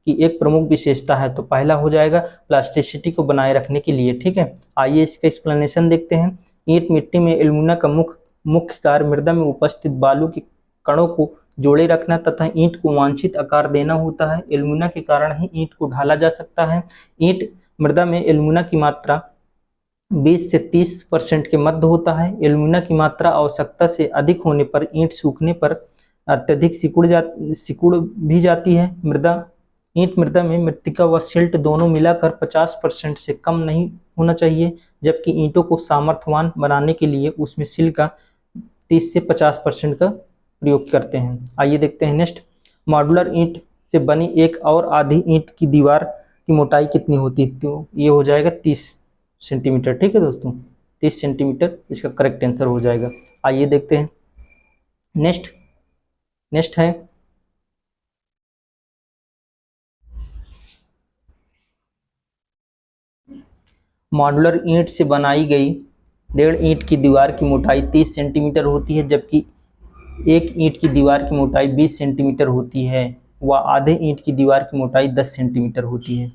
S1: की एक प्रमुख विशेषता है। तो पहला हो जाएगा प्लास्टिसिटी को बनाए रखने के लिए। ठीक है, आइए इसका एक्सप्लेनेशन देखते हैं। ईंट मिट्टी में एल्यूमिना का मुख्य कार्य मृदा में उपस्थित बालू के कणों को जोड़े रखना तथा ईंट को वांछित आकार देना होता है। एल्यूमिना के कारण ही ईंट को ढाला जा सकता है। ईंट मृदा में एल्यूमिना की मात्रा 20 से 30% के मध्य होता है। एल्यूमिना की मात्रा आवश्यकता से अधिक होने पर ईंट सूखने पर अत्यधिक सिकुड़ भी जाती है। ईंट मृदा में मृत्तिका व सिल्ट दोनों मिलाकर 50% से कम नहीं होना चाहिए, जबकि ईंटों को सामर्थ्यवान बनाने के लिए उसमें सिल का 30 से 50% का प्रयोग करते हैं। आइए देखते हैं नेक्स्ट। मॉड्यूलर ईंट से बनी एक और आधी ईंट की दीवार की मोटाई कितनी होती है। तो ये हो जाएगा 30 सेंटीमीटर। ठीक है दोस्तों, 30 सेंटीमीटर इसका करेक्ट आंसर हो जाएगा। आइए देखते हैं नेक्स्ट है मॉड्यूलर ईंट से बनाई गई 1.5 ईंट की दीवार की मोटाई 30 सेंटीमीटर होती है, जबकि 1 ईंट की दीवार की मोटाई 20 सेंटीमीटर होती है व आधे ईंट की दीवार की मोटाई 10 सेंटीमीटर होती है।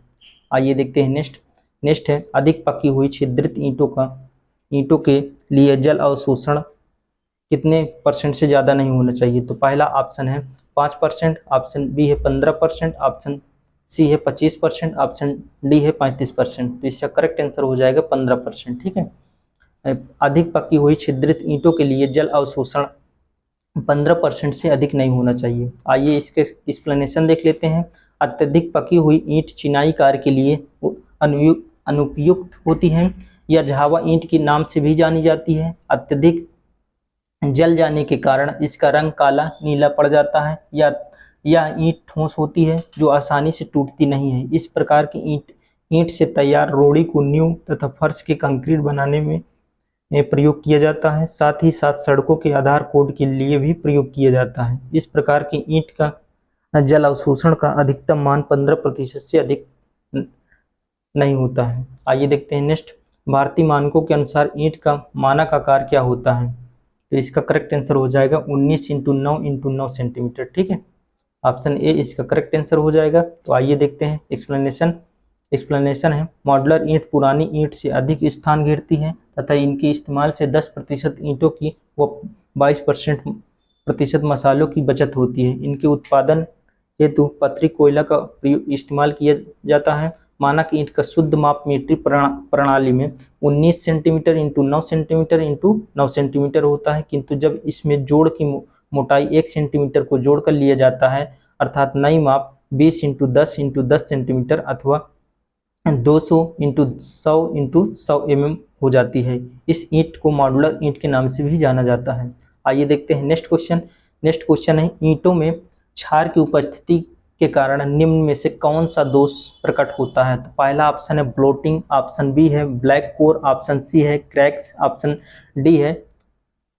S1: आइए देखते हैं नेक्स्ट है अधिक पकी हुई छिद्रित ईंटों के लिए जल अवशोषण कितने % से ज़्यादा नहीं होना चाहिए। तो पहला ऑप्शन है 5%, ऑप्शन बी है 15%, ऑप्शन सी है 25%, ऑप्शन डी है 35%। तो इसका करेक्ट आंसर हो जाएगा 15%। ठीक है, अधिक पकी हुई छिद्रित ईंटों के लिए जल अवशोषण 15% से अधिक नहीं होना चाहिए। आइए इसके एक्सप्लेनेशन देख लेते हैं। अत्यधिक पकी हुई ईंट चिनाई कार्य के लिए अनुपयुक्त होती है। यह झावा ईंट के नाम से भी जानी जाती है। अत्यधिक जल जाने के कारण इसका रंग काला नीला पड़ जाता है। यह ईंट ठोस होती है जो आसानी से टूटती नहीं है। इस प्रकार की ईंट से तैयार रोड़ी को नींव तथा फर्श के कंक्रीट बनाने में प्रयोग किया जाता है। साथ ही साथ सड़कों के आधार कोड के लिए भी प्रयोग किया जाता है। इस प्रकार की ईंट का जल अवशोषण का अधिकतम मान 15% से अधिक नहीं होता है। आइए देखते हैं नेक्स्ट। भारतीय मानकों के अनुसार ईंट का मानक आकार क्या होता है। तो इसका करेक्ट आंसर हो जाएगा 19 × 9 × 9 सेंटीमीटर। ठीक है, ऑप्शन ए इसका करेक्ट आंसर हो जाएगा। तो आइए देखते हैं एक्सप्लेनेशन है। मॉड्यूलर ईंट पुरानी ईंट से अधिक स्थान घेरती है तथा इनके इस्तेमाल से 10% ईंटों की व 22% मसालों की बचत होती है। इनके उत्पादन हेतु पथरी कोयला का इस्तेमाल किया जाता है। मानक ईंट का शुद्ध माप मीट्रिक प्रणाली में 19 सेंटीमीटर × 9 सेंटीमीटर × 9 सेंटीमीटर होता है, किंतु जब इसमें जोड़ की मोटाई 1 सेंटीमीटर को जोड़कर लिया जाता है, अर्थात नई माप 20 × 10 × 10 सेंटीमीटर अथवा 200 × 100 × 100 mm हो जाती है। इस ईंट को मॉड्यूलर ईंट के नाम से भी जाना जाता है। आइए देखते हैं नेक्स्ट क्वेश्चन। नेक्स्ट क्वेश्चन है ईंटों में क्षार की उपस्थिति के कारण निम्न में से कौन सा दोष प्रकट होता है? तो पहला ऑप्शन है ब्लोटिंग, ऑप्शन बी है ब्लैक कोर, ऑप्शन सी है क्रैक्स, ऑप्शन डी है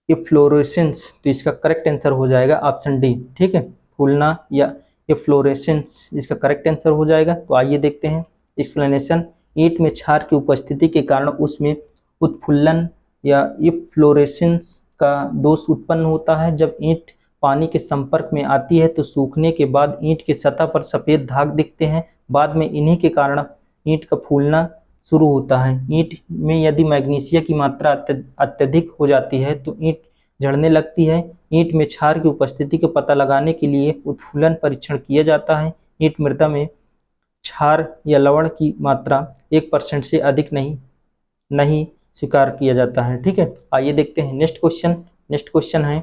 S1: इफ्लोरेसेंस। तो इसका करेक्ट आंसर हो जाएगा ऑप्शन डी। ठीक है, फूलना या इफ्लोरेसेंस इसका करेक्ट आंसर हो जाएगा। तो आइए देखते हैं एक्सप्लेनेशन। ईंट में क्षार की उपस्थिति के कारण उसमें उत्फुल्लन या इफ्लोरेसेंस का दोष उत्पन्न होता है। जब ईंट पानी के संपर्क में आती है तो सूखने के बाद ईंट की सतह पर सफ़ेद दाग दिखते हैं। बाद में इन्हीं के कारण ईंट का फूलना शुरू होता है। ईंट में यदि मैग्नीशिया की मात्रा अत्यधिक हो जाती है तो ईंट झड़ने लगती है। ईंट में क्षार की उपस्थिति का पता लगाने के लिए उत्फुल्लन परीक्षण किया जाता है। ईंट मृदा में क्षार या लवण की मात्रा 1% से अधिक नहीं स्वीकार किया जाता है। ठीक है, आइए देखते हैं नेक्स्ट क्वेश्चन। नेक्स्ट क्वेश्चन है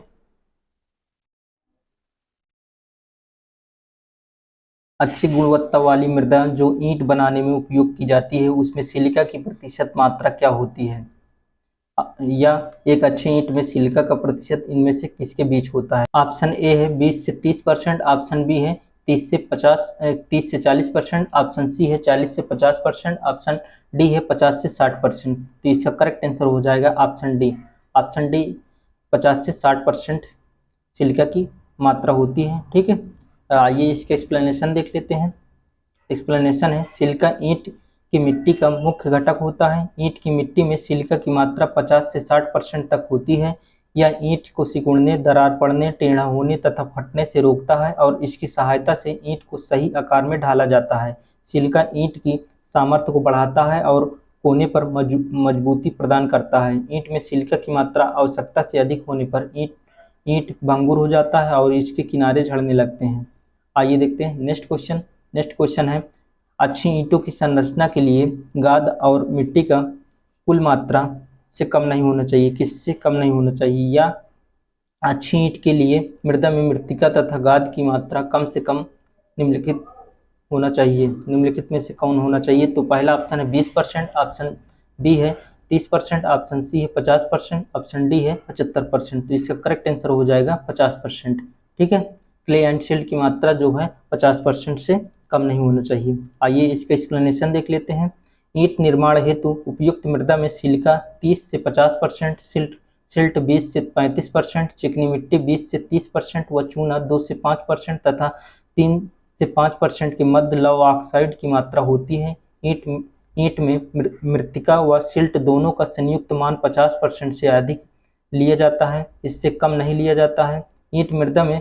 S1: अच्छी गुणवत्ता वाली मृदा जो ईंट बनाने में उपयोग की जाती है उसमें सिलिका की प्रतिशत मात्रा क्या होती है? या एक अच्छी ईंट में सिलिका का प्रतिशत इनमें से किसके बीच होता है? ऑप्शन ए है 20 से 30%, ऑप्शन बी है 30 से 40%, ऑप्शन सी है 40 से 50%, ऑप्शन डी है 50 से 60%। तो इसका करेक्ट आंसर हो जाएगा ऑप्शन डी। ऑप्शन डी 50 से 60% सिलिका की मात्रा होती है। ठीक है, आइए इसका एक्सप्लेनेशन देख लेते हैं। एक्सप्लेनेशन है सिलिका ईंट की मिट्टी का मुख्य घटक होता है। ईंट की मिट्टी में सिलिका की मात्रा 50 से 60% तक होती है। यह ईंट को सिकुड़ने, दरार पड़ने, टेढ़ा होने तथा फटने से रोकता है और इसकी सहायता से ईंट को सही आकार में ढाला जाता है। सिलिका ईंट की सामर्थ्य को बढ़ाता है और कोने पर मजबूती प्रदान करता है। ईंट में सिलिका की मात्रा आवश्यकता से अधिक होने पर ईंट भंगुर हो जाता है और इसके किनारे झड़ने लगते हैं। आइए देखते हैं नेक्स्ट क्वेश्चन। नेक्स्ट क्वेश्चन है अच्छी ईंटों की संरचना के लिए गाद और मिट्टी का कुल मात्रा से कम नहीं होना चाहिए, किससे कम नहीं होना चाहिए? या अच्छी ईंट के लिए मृदा में मृत्तिका तथा गाद की मात्रा कम से कम निम्नलिखित होना चाहिए। निम्नलिखित में से कौन होना चाहिए? तो पहला ऑप्शन है 20%, ऑप्शन बी है 30%, ऑप्शन सी है 50%, ऑप्शन डी है 75%। तो इसका करेक्ट आंसर हो जाएगा 50%। ठीक है, क्ले एंड सिल्ट की मात्रा जो है 50% से कम नहीं होना चाहिए। आइए इसका एक्सप्लेनेशन देख लेते हैं। ईंट निर्माण हेतु उपयुक्त मृदा में सिलिका 30 से 50%, सिल्ट 20 से 35%, चिकनी मिट्टी 20 से 30% व चूना 2 से 5% तथा 3 से 5% के मध्य लौह ऑक्साइड की मात्रा होती है। ईंट में मृत्तिका व सिल्ट दोनों का संयुक्त मान 50% से अधिक लिया जाता है, इससे कम नहीं लिया जाता है। ईंट मृदा में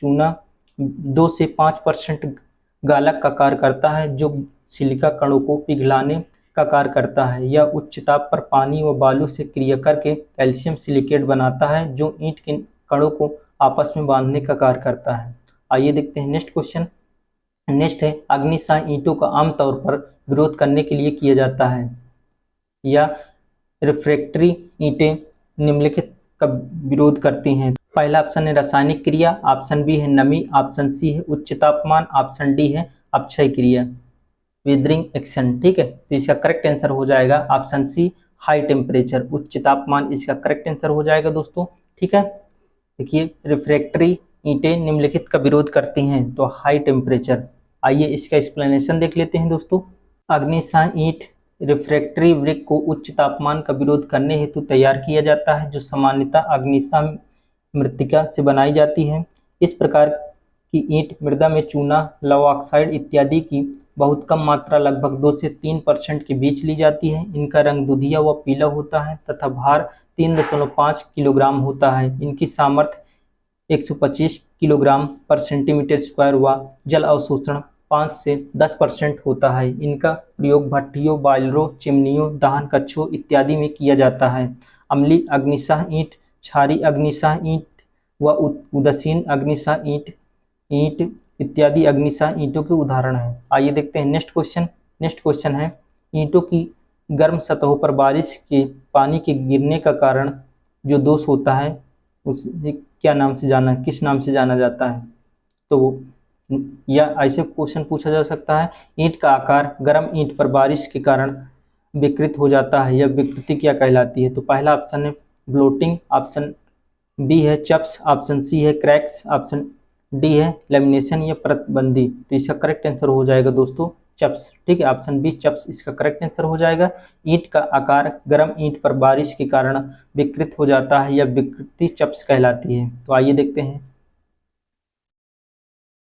S1: चूना 2 से 5% गालक का कार्य करता है जो सिलिका कणों को पिघलाने का कार्य करता है। यह उच्च ताप पर पानी व बालू से क्रिया करके कैल्शियम सिलिकेट बनाता है जो ईंट के कणों को आपस में बांधने का कार्य करता है। आइए देखते हैं नेक्स्ट क्वेश्चन। नेक्स्ट है अग्निशाह ईंटों का आमतौर पर विरोध करने के लिए किया जाता है या रिफ्रैक्टरी ईंटें निम्नलिखित का विरोध करती हैं। पहला ऑप्शन है रासायनिक क्रिया, ऑप्शन बी है नमी, ऑप्शन सी है उच्च तापमान, ऑप्शन डी है अपक्षय क्रिया वेदरिंग एक्शन। ठीक है, तो इसका करेक्ट आंसर हो जाएगा ऑप्शन सी हाई टेम्परेचर, उच्च तापमान इसका करेक्ट आंसर हो जाएगा दोस्तों। ठीक है, देखिए रिफ्रैक्टरी ईंटें निम्नलिखित का विरोध करती हैं तो हाई टेम्परेचर। आइए इसका एक्सप्लेनेशन देख लेते हैं दोस्तों। अग्निशाह ईंट रिफ्रैक्टरी ब्रिक को उच्च तापमान का विरोध करने हेतु तैयार किया जाता है जो सामान्यतः अग्निशाह मृत्तिका से बनाई जाती है। इस प्रकार की ईंट मृदा में चूना, लौह ऑक्साइड इत्यादि की बहुत कम मात्रा लगभग 2 से 3% के बीच ली जाती है। इनका रंग दूधिया व पीला होता है तथा भार 3.5 किलोग्राम होता है। इनकी सामर्थ्य 125 किलोग्राम पर सेंटीमीटर स्क्वायर व जल अवशोषण 5 से 10% होता है। इनका प्रयोग भट्टियों, बॉयलरों, चिमनियों, दहन कक्षों इत्यादि में किया जाता है। अम्लीय अग्निशाह ईंट, क्षारीय अग्निशाह ईंट व उदासीन अग्निशाह ईंट इत्यादि अग्निशाह ईंटों के उदाहरण हैं। आइए देखते हैं नेक्स्ट क्वेश्चन। नेक्स्ट क्वेश्चन है ईंटों की गर्म सतहों पर बारिश के पानी के गिरने का कारण जो दोष होता है उसे किस नाम से जाना जाता है? तो या ऐसे क्वेश्चन पूछा जा सकता है ईंट का आकार गर्म ईंट पर बारिश के कारण विकृत हो जाता है, यह विकृति क्या कहलाती है? तो पहला ऑप्शन है ब्लोटिंग, ऑप्शन बी है चप्स, ऑप्शन सी है क्रैक्स, ऑप्शन डी है लेमिनेशन या परतबंदी। तो इसका करेक्ट आंसर हो जाएगा दोस्तों चप्स। ठीक है, ऑप्शन बी चप्स इसका करेक्ट आंसर हो जाएगा। ईंट का आकार गर्म ईंट पर बारिश के कारण विकृत हो जाता है, यह विकृति चप्स कहलाती है। तो आइए देखते हैं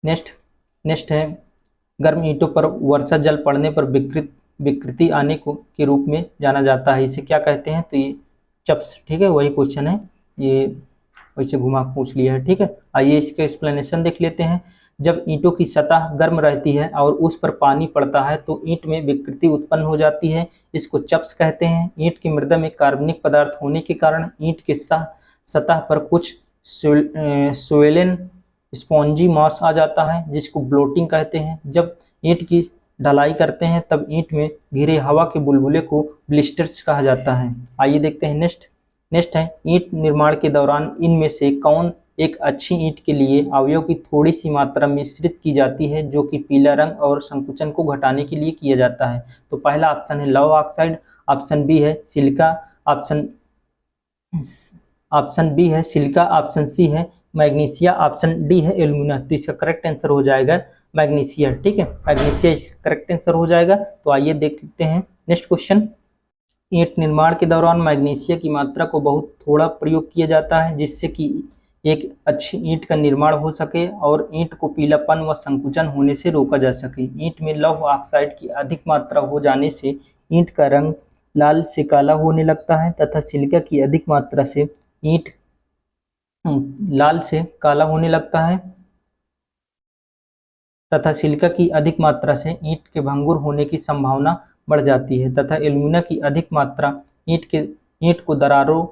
S1: नेक्स्ट। नेक्स्ट है गर्म ईंटों पर वर्षा जल पड़ने पर विकृति आने को के रूप में जाना जाता है, इसे क्या कहते हैं? तो ये चप्स। ठीक है, वही क्वेश्चन है, ये वैसे घुमा पूछ लिया है। ठीक है, आइए इसका एक्सप्लेनेशन देख लेते हैं। जब ईंटों की सतह गर्म रहती है और उस पर पानी पड़ता है तो ईंट में विकृति उत्पन्न हो जाती है, इसको चप्स कहते हैं। ईंट की मृदा में कार्बनिक पदार्थ होने के कारण ईंट के सतह पर कुछ स्वेलन स्पॉन्जी मास आ जाता है, जिसको ब्लोटिंग कहते हैं। जब ईंट की ढलाई करते हैं तब ईंट में घिरे हवा के बुलबुले को ब्लिस्टर्स कहा जाता है। आइए देखते हैं नेक्स्ट। नेक्स्ट है ईंट निर्माण के दौरान इनमें से कौन एक अच्छी ईंट के लिए अवयव की थोड़ी सी मात्रा मिश्रित की जाती है, जो कि पीला रंग और संकुचन को घटाने के लिए किया जाता है? तो पहला ऑप्शन है लौह ऑक्साइड, ऑप्शन बी है सिलिका, ऑप्शन बी है सिलिका, ऑप्शन सी है मैग्नीशिया, ऑप्शन डी है एल्यूमिना। तो इसका करेक्ट आंसर हो जाएगा मैग्नीशिया। ठीक है, मैग्नीशिया इसका करेक्ट आंसर हो जाएगा। तो आइए देख लेते हैं नेक्स्ट क्वेश्चन। ईंट निर्माण के दौरान मैग्नीशिया की मात्रा को बहुत थोड़ा प्रयोग किया जाता है, जिससे कि एक अच्छी ईंट का निर्माण हो सके और ईंट को पीलापन व संकुचन होने से रोका जा सके। ईंट में लौह ऑक्साइड की अधिक मात्रा हो जाने से ईंट का रंग लाल से काला होने लगता है तथा सिलिका की अधिक मात्रा से ईंट लाल से काला होने लगता है तथा सिलिका की अधिक मात्रा से ईंट के भंगुर होने की संभावना बढ़ जाती है तथा एल्यूमिना की अधिक मात्रा ईंट को दरारों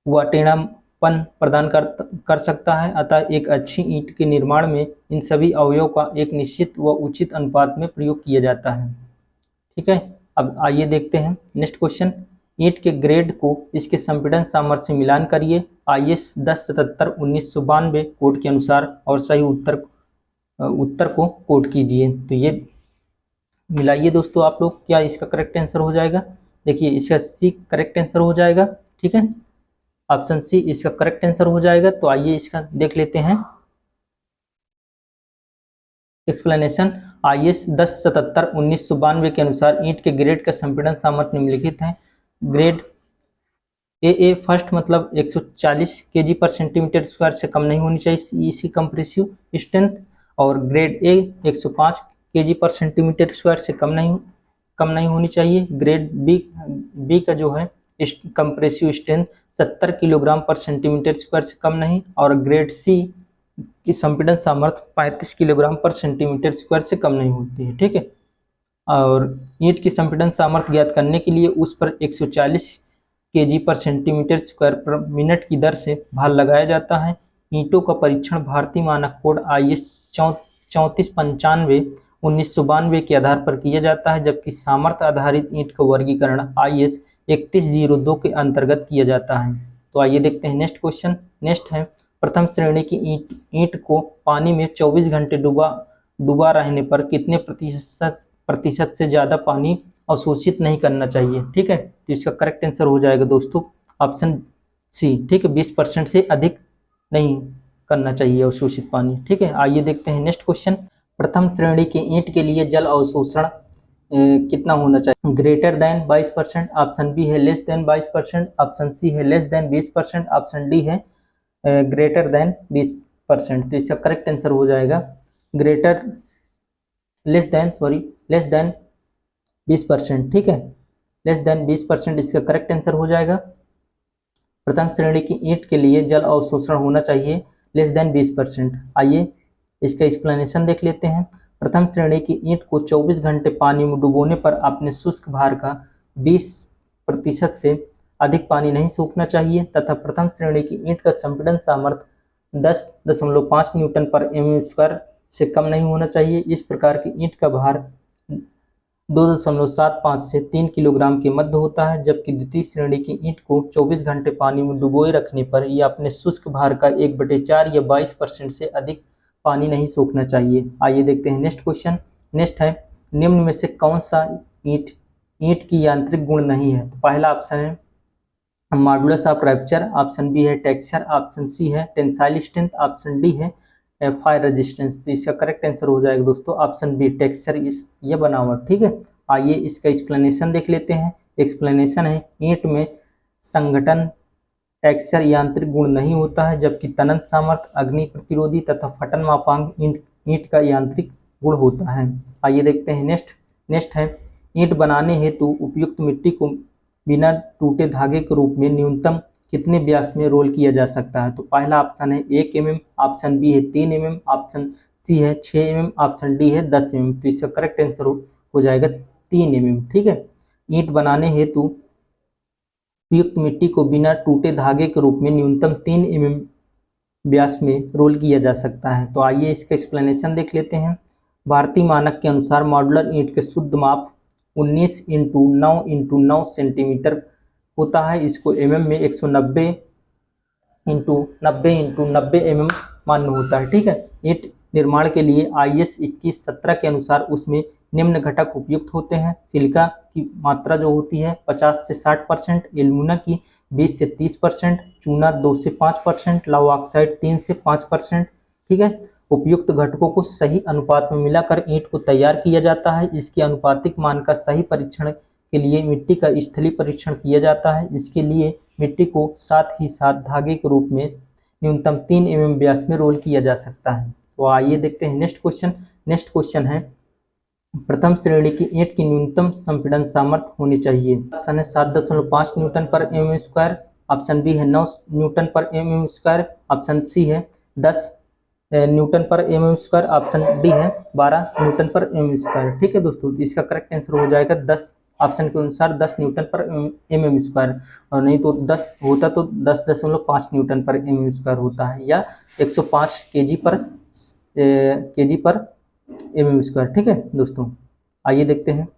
S1: व टेढ़ापन प्रदान कर सकता है। अतः एक अच्छी ईंट के निर्माण में इन सभी अवयवों का एक निश्चित व उचित अनुपात में प्रयोग किया जाता है। ठीक है, अब आइए देखते हैं नेक्स्ट क्वेश्चन। ईंट के ग्रेड को इसके संपीड़न सामर्थ्य से मिलान करिए। IS 1077/1992 कोड के अनुसार और सही उत्तर को कोड कीजिए। तो ये मिलाइए दोस्तों आप लोग, क्या इसका करेक्ट आंसर हो जाएगा? देखिए इसका सी करेक्ट आंसर हो जाएगा। ठीक है, ऑप्शन सी इसका करेक्ट आंसर हो जाएगा। तो आइए इसका देख लेते हैं एक्सप्लेनेशन। IS 1077/1992 के अनुसार ईंट के ग्रेड का संपीड़न सामर्थ्य निम्नलिखित है। ग्रेड ए फर्स्ट मतलब 140 kg पर सेंटीमीटर स्क्वायर से कम नहीं होनी चाहिए इसकी कंप्रेसिव स्ट्रेंथ, और ग्रेड ए 105 kg पर सेंटीमीटर स्क्वायर से कम नहीं होनी चाहिए। ग्रेड बी का जो है कंप्रेसिव स्ट्रेंथ 70 किलोग्राम पर सेंटीमीटर स्क्वायर से कम नहीं, और ग्रेड सी की संपीड़न सामर्थ्य 35 किलोग्राम पर सेंटीमीटर स्क्वायर से कम नहीं होती है। ठीक है, और ईंट की संपीड़न सामर्थ्य ज्ञात करने के लिए उस पर 140 kg पर सेंटीमीटर स्क्वायर पर मिनट की दर से भार लगाया जाता है। ईंटों का परीक्षण भारतीय मानक कोड IS 3495/1992 के आधार पर किया जाता है, जबकि सामर्थ्य आधारित ईंट का वर्गीकरण IS 3102 के अंतर्गत किया जाता है। तो आइए देखते हैं नेक्स्ट क्वेश्चन। नेक्स्ट है प्रथम श्रेणी की ईंट को पानी में 24 घंटे डूबा रहने पर कितने प्रतिशत से ज़्यादा पानी अवशोषित नहीं करना चाहिए? ठीक है, तो इसका करेक्ट आंसर हो जाएगा दोस्तों ऑप्शन सी। ठीक है, 20% से अधिक नहीं करना चाहिए अवशोषित पानी। ठीक है, आइए देखते हैं नेक्स्ट क्वेश्चन। प्रथम श्रेणी की ईंट के लिए जल अवशोषण कितना होना चाहिए? ग्रेटर देन 22%, ऑप्शन बी है लेस देन 22%, ऑप्शन सी है लेस देन 20%, ऑप्शन डी है ग्रेटर देन 20%। तो इसका करेक्ट आंसर हो जाएगा लेस देन 20%। ठीक है, लेस देन 20% इसका करेक्ट आंसर हो जाएगा। प्रथम श्रेणी की ईंट के लिए जल अवशोषण होना चाहिए लेस देन 20%। आइए इसका एक्सप्लेनेशन देख लेते हैं। प्रथम श्रेणी की ईंट को 24 घंटे पानी में डुबोने पर अपने शुष्क भार का 20% से अधिक पानी नहीं सूखना चाहिए तथा प्रथम श्रेणी की ईंट का संपीड़न सामर्थ्य 10.5 न्यूटन पर mm² से कम नहीं होना चाहिए। इस प्रकार की ईंट का भार 2.75 से 3 किलोग्राम के मध्य होता है, जबकि द्वितीय श्रेणी की ईंट को 24 घंटे पानी में डुबोए रखने पर यह अपने शुष्क भार का 1/4 या 22% से अधिक पानी नहीं सोखना चाहिए। आइए देखते हैं नेक्स्ट क्वेश्चन। नेक्स्ट है निम्न में से कौन सा ईंट की यांत्रिक गुण नहीं है? तो पहला ऑप्शन है modulus of rupture, option B है टेक्सचर, ऑप्शन सी है टेंसाइल स्ट्रेंथ, ऑप्शन डी है फायर रेजिस्टेंस। तो इसका करेक्ट आंसर हो जाएगा दोस्तों ऑप्शन बी टेक्सचर, ये बनावट। ठीक है, आइए इसका एक्सप्लेनेशन देख लेते हैं। एक्सप्लेनेशन है ईंट में संगठन टेक्सचर यांत्रिक गुण नहीं होता है, जबकि तनन सामर्थ्य, अग्नि प्रतिरोधी तथा फटन मापांक ईंट का यांत्रिक गुण होता है। आइए देखते हैं नेक्स्ट है ईंट बनाने हेतु उपयुक्त मिट्टी को बिना टूटे धागे के रूप में न्यूनतम कितने व्यास में रोल किया जा सकता है। तो पहला ऑप्शन है 1 mm, ऑप्शन बी है 3 mm, ऑप्शन सी है 6 mm, ऑप्शन डी है 10 mm। तो इसका करेक्ट आंसर हो जाएगा 3 mm। ठीक है, ईंट बनाने हेतु उपयुक्त मिट्टी को बिना टूटे धागे के रूप में न्यूनतम 3 mm व्यास में रोल किया जा सकता है। तो आइए इसका एक्सप्लेनेशन देख लेते हैं। भारतीय मानक के अनुसार मॉड्यूलर ईंट के शुद्ध माप 19 × 9 × 9 सेंटीमीटर होता है। इसको mm में 190 × 90 × 90 mm मान्य होता है। ठीक है, ईंट निर्माण के लिए IS 2117 के अनुसार उसमें निम्न घटक उपयुक्त होते हैं। सिलिका की मात्रा जो होती है 50 से 60%, एल्यूमिना की 20 से 30%, चूना 2 से 5%, लौह ऑक्साइड 3 से 5%। ठीक है, उपयुक्त घटकों को सही अनुपात में मिलाकर ईंट को तैयार किया जाता है। इसके अनुपातिक मान का सही परीक्षण के लिए मिट्टी का स्थलीय परीक्षण किया जाता है। इसके लिए मिट्टी को साथ ही साथ धागे के रूप में न्यूनतम 3 mm व्यास में रोल किया जा सकता है। तो आइए देखते हैं नेक्स्ट क्वेश्चन है प्रथम श्रेणी की ईंट की न्यूनतम संपीड़न सामर्थ्य होनी चाहिए। ऑप्शन है 7.5 न्यूटन पर mm स्क्वायर, ऑप्शन बी है 9 न्यूटन पर mm स्क्वायर, ऑप्शन सी है 10 न्यूटन पर mm स्क्वायर, ऑप्शन डी है 12 न्यूटन पर mm स्क्वायर। ठीक है दोस्तों, इसका करेक्ट आंसर हो जाएगा 10, ऑप्शन के अनुसार 10 न्यूटन पर mm स्क्वायर, और नहीं तो 10 होता तो 10.5 न्यूटन पर mm स्क्वायर होता है, या 105 केजी पर mm स्क्वायर। ठीक है दोस्तों, आइए देखते हैं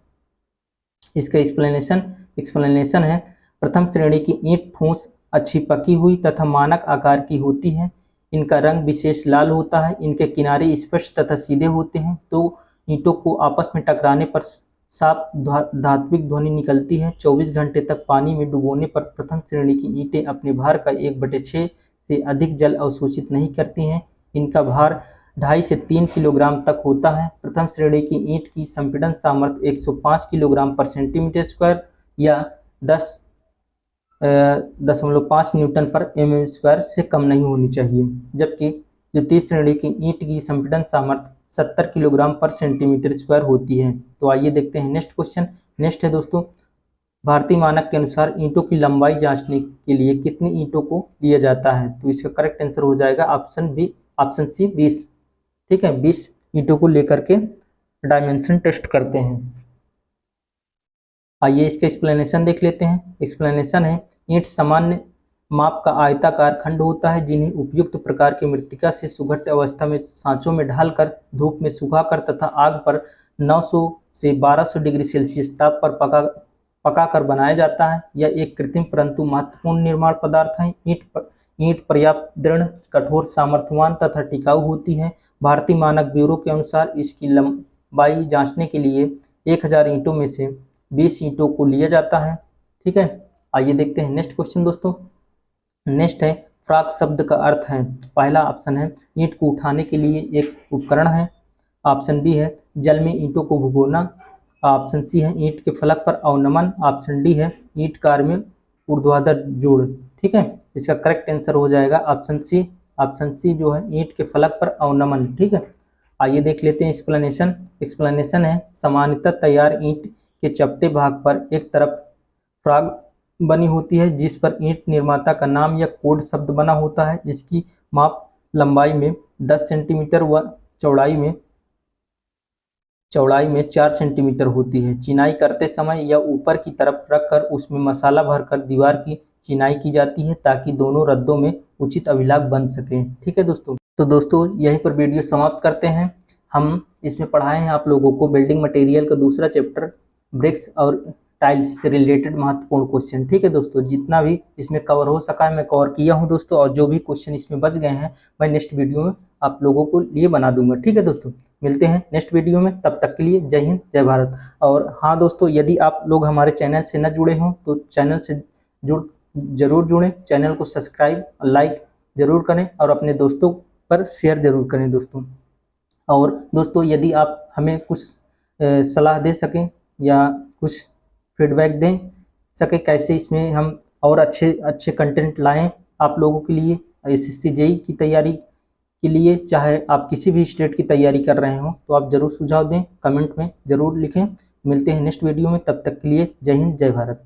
S1: इसका एक्सप्लेनेशन है प्रथम श्रेणी की ईंट ठोस अच्छी पकी हुई तथा मानक आकार की होती है। इनका रंग विशेष लाल होता है, इनके किनारे स्पष्ट तथा सीधे होते हैं। तो ईंटों को आपस में टकराने पर साफ धात्विक ध्वनि निकलती है। 24 घंटे तक पानी में डुबोने पर प्रथम श्रेणी की ईंटें अपने भार का 1/6 से अधिक जल अवशोषित नहीं करती हैं। इनका भार 2.5 से 3 किलोग्राम तक होता है। प्रथम श्रेणी की ईंट की संपीड़न सामर्थ्य 105 किलोग्राम पर सेंटीमीटर स्क्वायर या 10.5 न्यूटन पर mm स्क्वायर से कम नहीं होनी चाहिए, जबकि द्वितीय श्रेणी की ईंट की संपीड़न सामर्थ्य 70 किलोग्राम पर सेंटीमीटर स्क्वायर होती है। तो आइए देखते हैं नेक्स्ट है दोस्तों, भारतीय मानक के अनुसार ईंटों की लंबाई जांचने के लिए कितनी ईंटों को लिया जाता है। तो इसका करेक्ट आंसर हो जाएगा ऑप्शन सी 20। ठीक है, 20 ईंटों को लेकर के डायमेंशन टेस्ट करते हैं। आइए इसका एक्सप्लेनेशन देख लेते हैं। एक्सप्लेनेशन है ईंट सामान्य माप का आयताकार खंड होता है, जिन्हें उपयुक्त प्रकार की मृत्तिका से सुघट्ट अवस्था में सांचों में ढालकर धूप में सुखाकर तथा आग पर 900 से 1200 डिग्री सेल्सियस ताप पर पकाकर बनाया जाता है। यह एक कृत्रिम परंतु महत्वपूर्ण निर्माण पदार्थ है। ईंट पर्याप्त दृढ़, कठोर, सामर्थ्यवान तथा टिकाऊ होती है। भारतीय मानक ब्यूरो के अनुसार इसकी लंबाई जांचने के लिए 1000 ईंटों में से 20 ईंटों को लिया जाता है। ठीक है, आइए देखते हैं नेक्स्ट क्वेश्चन दोस्तों। नेक्स्ट है फ्राक शब्द का अर्थ है। पहला ऑप्शन है ईंट को उठाने के लिए एक उपकरण है, ऑप्शन बी है जल में ईंटों को भिगोना, ऑप्शन सी है ईंट के फलक पर अवनमन, ऑप्शन डी है ईंट कार में ऊर्ध्वाधर जोड़। ठीक है, इसका करेक्ट आंसर हो जाएगा ऑप्शन सी जो है ईंट के फलक पर अवनमन। ठीक है, आइए देख लेते हैं एक्सप्लेनेशन है सामान्यतः तैयार ईंट के चपटे भाग पर एक तरफ फ्राग बनी होती है, जिस पर ईंट निर्माता का नाम या कोड शब्द बना होता है। इसकी माप लंबाई में 10 सेंटीमीटर व चौड़ाई में 4 सेंटीमीटर होती है। चिनाई करते समय यह ऊपर की तरफ रखकर उसमें मसाला भरकर दीवार की चिनाई की जाती है, ताकि दोनों रद्दों में उचित अभिलाख बन सके। ठीक है दोस्तों, तो दोस्तों यहीं पर वीडियो समाप्त करते हैं। हम इसमें पढ़ाए हैं आप लोगों को बिल्डिंग मटेरियल का दूसरा चैप्टर ब्रिक्स और टाइल्स से रिलेटेड महत्वपूर्ण क्वेश्चन। ठीक है दोस्तों, जितना भी इसमें कवर हो सका है मैं कवर किया हूं दोस्तों, और जो भी क्वेश्चन इसमें बच गए हैं मैं नेक्स्ट वीडियो में आप लोगों को लिए बना दूंगा। ठीक है दोस्तों, मिलते हैं नेक्स्ट वीडियो में, तब तक के लिए जय हिंद जय भारत। और हाँ दोस्तों, यदि आप लोग हमारे चैनल से न जुड़े हों तो चैनल से जुड़ जरूर जुड़ें, चैनल को सब्सक्राइब लाइक जरूर करें और अपने दोस्तों पर शेयर जरूर करें दोस्तों। और दोस्तों यदि आप हमें कुछ सलाह दे सकें या कुछ फीडबैक दें सके कैसे इसमें हम और अच्छे कंटेंट लाएं आप लोगों के लिए, एसएससी जेईई की तैयारी के लिए, चाहे आप किसी भी स्टेट की तैयारी कर रहे हो तो आप जरूर सुझाव दें, कमेंट में जरूर लिखें। मिलते हैं नेक्स्ट वीडियो में, तब तक के लिए जय हिंद जय भारत।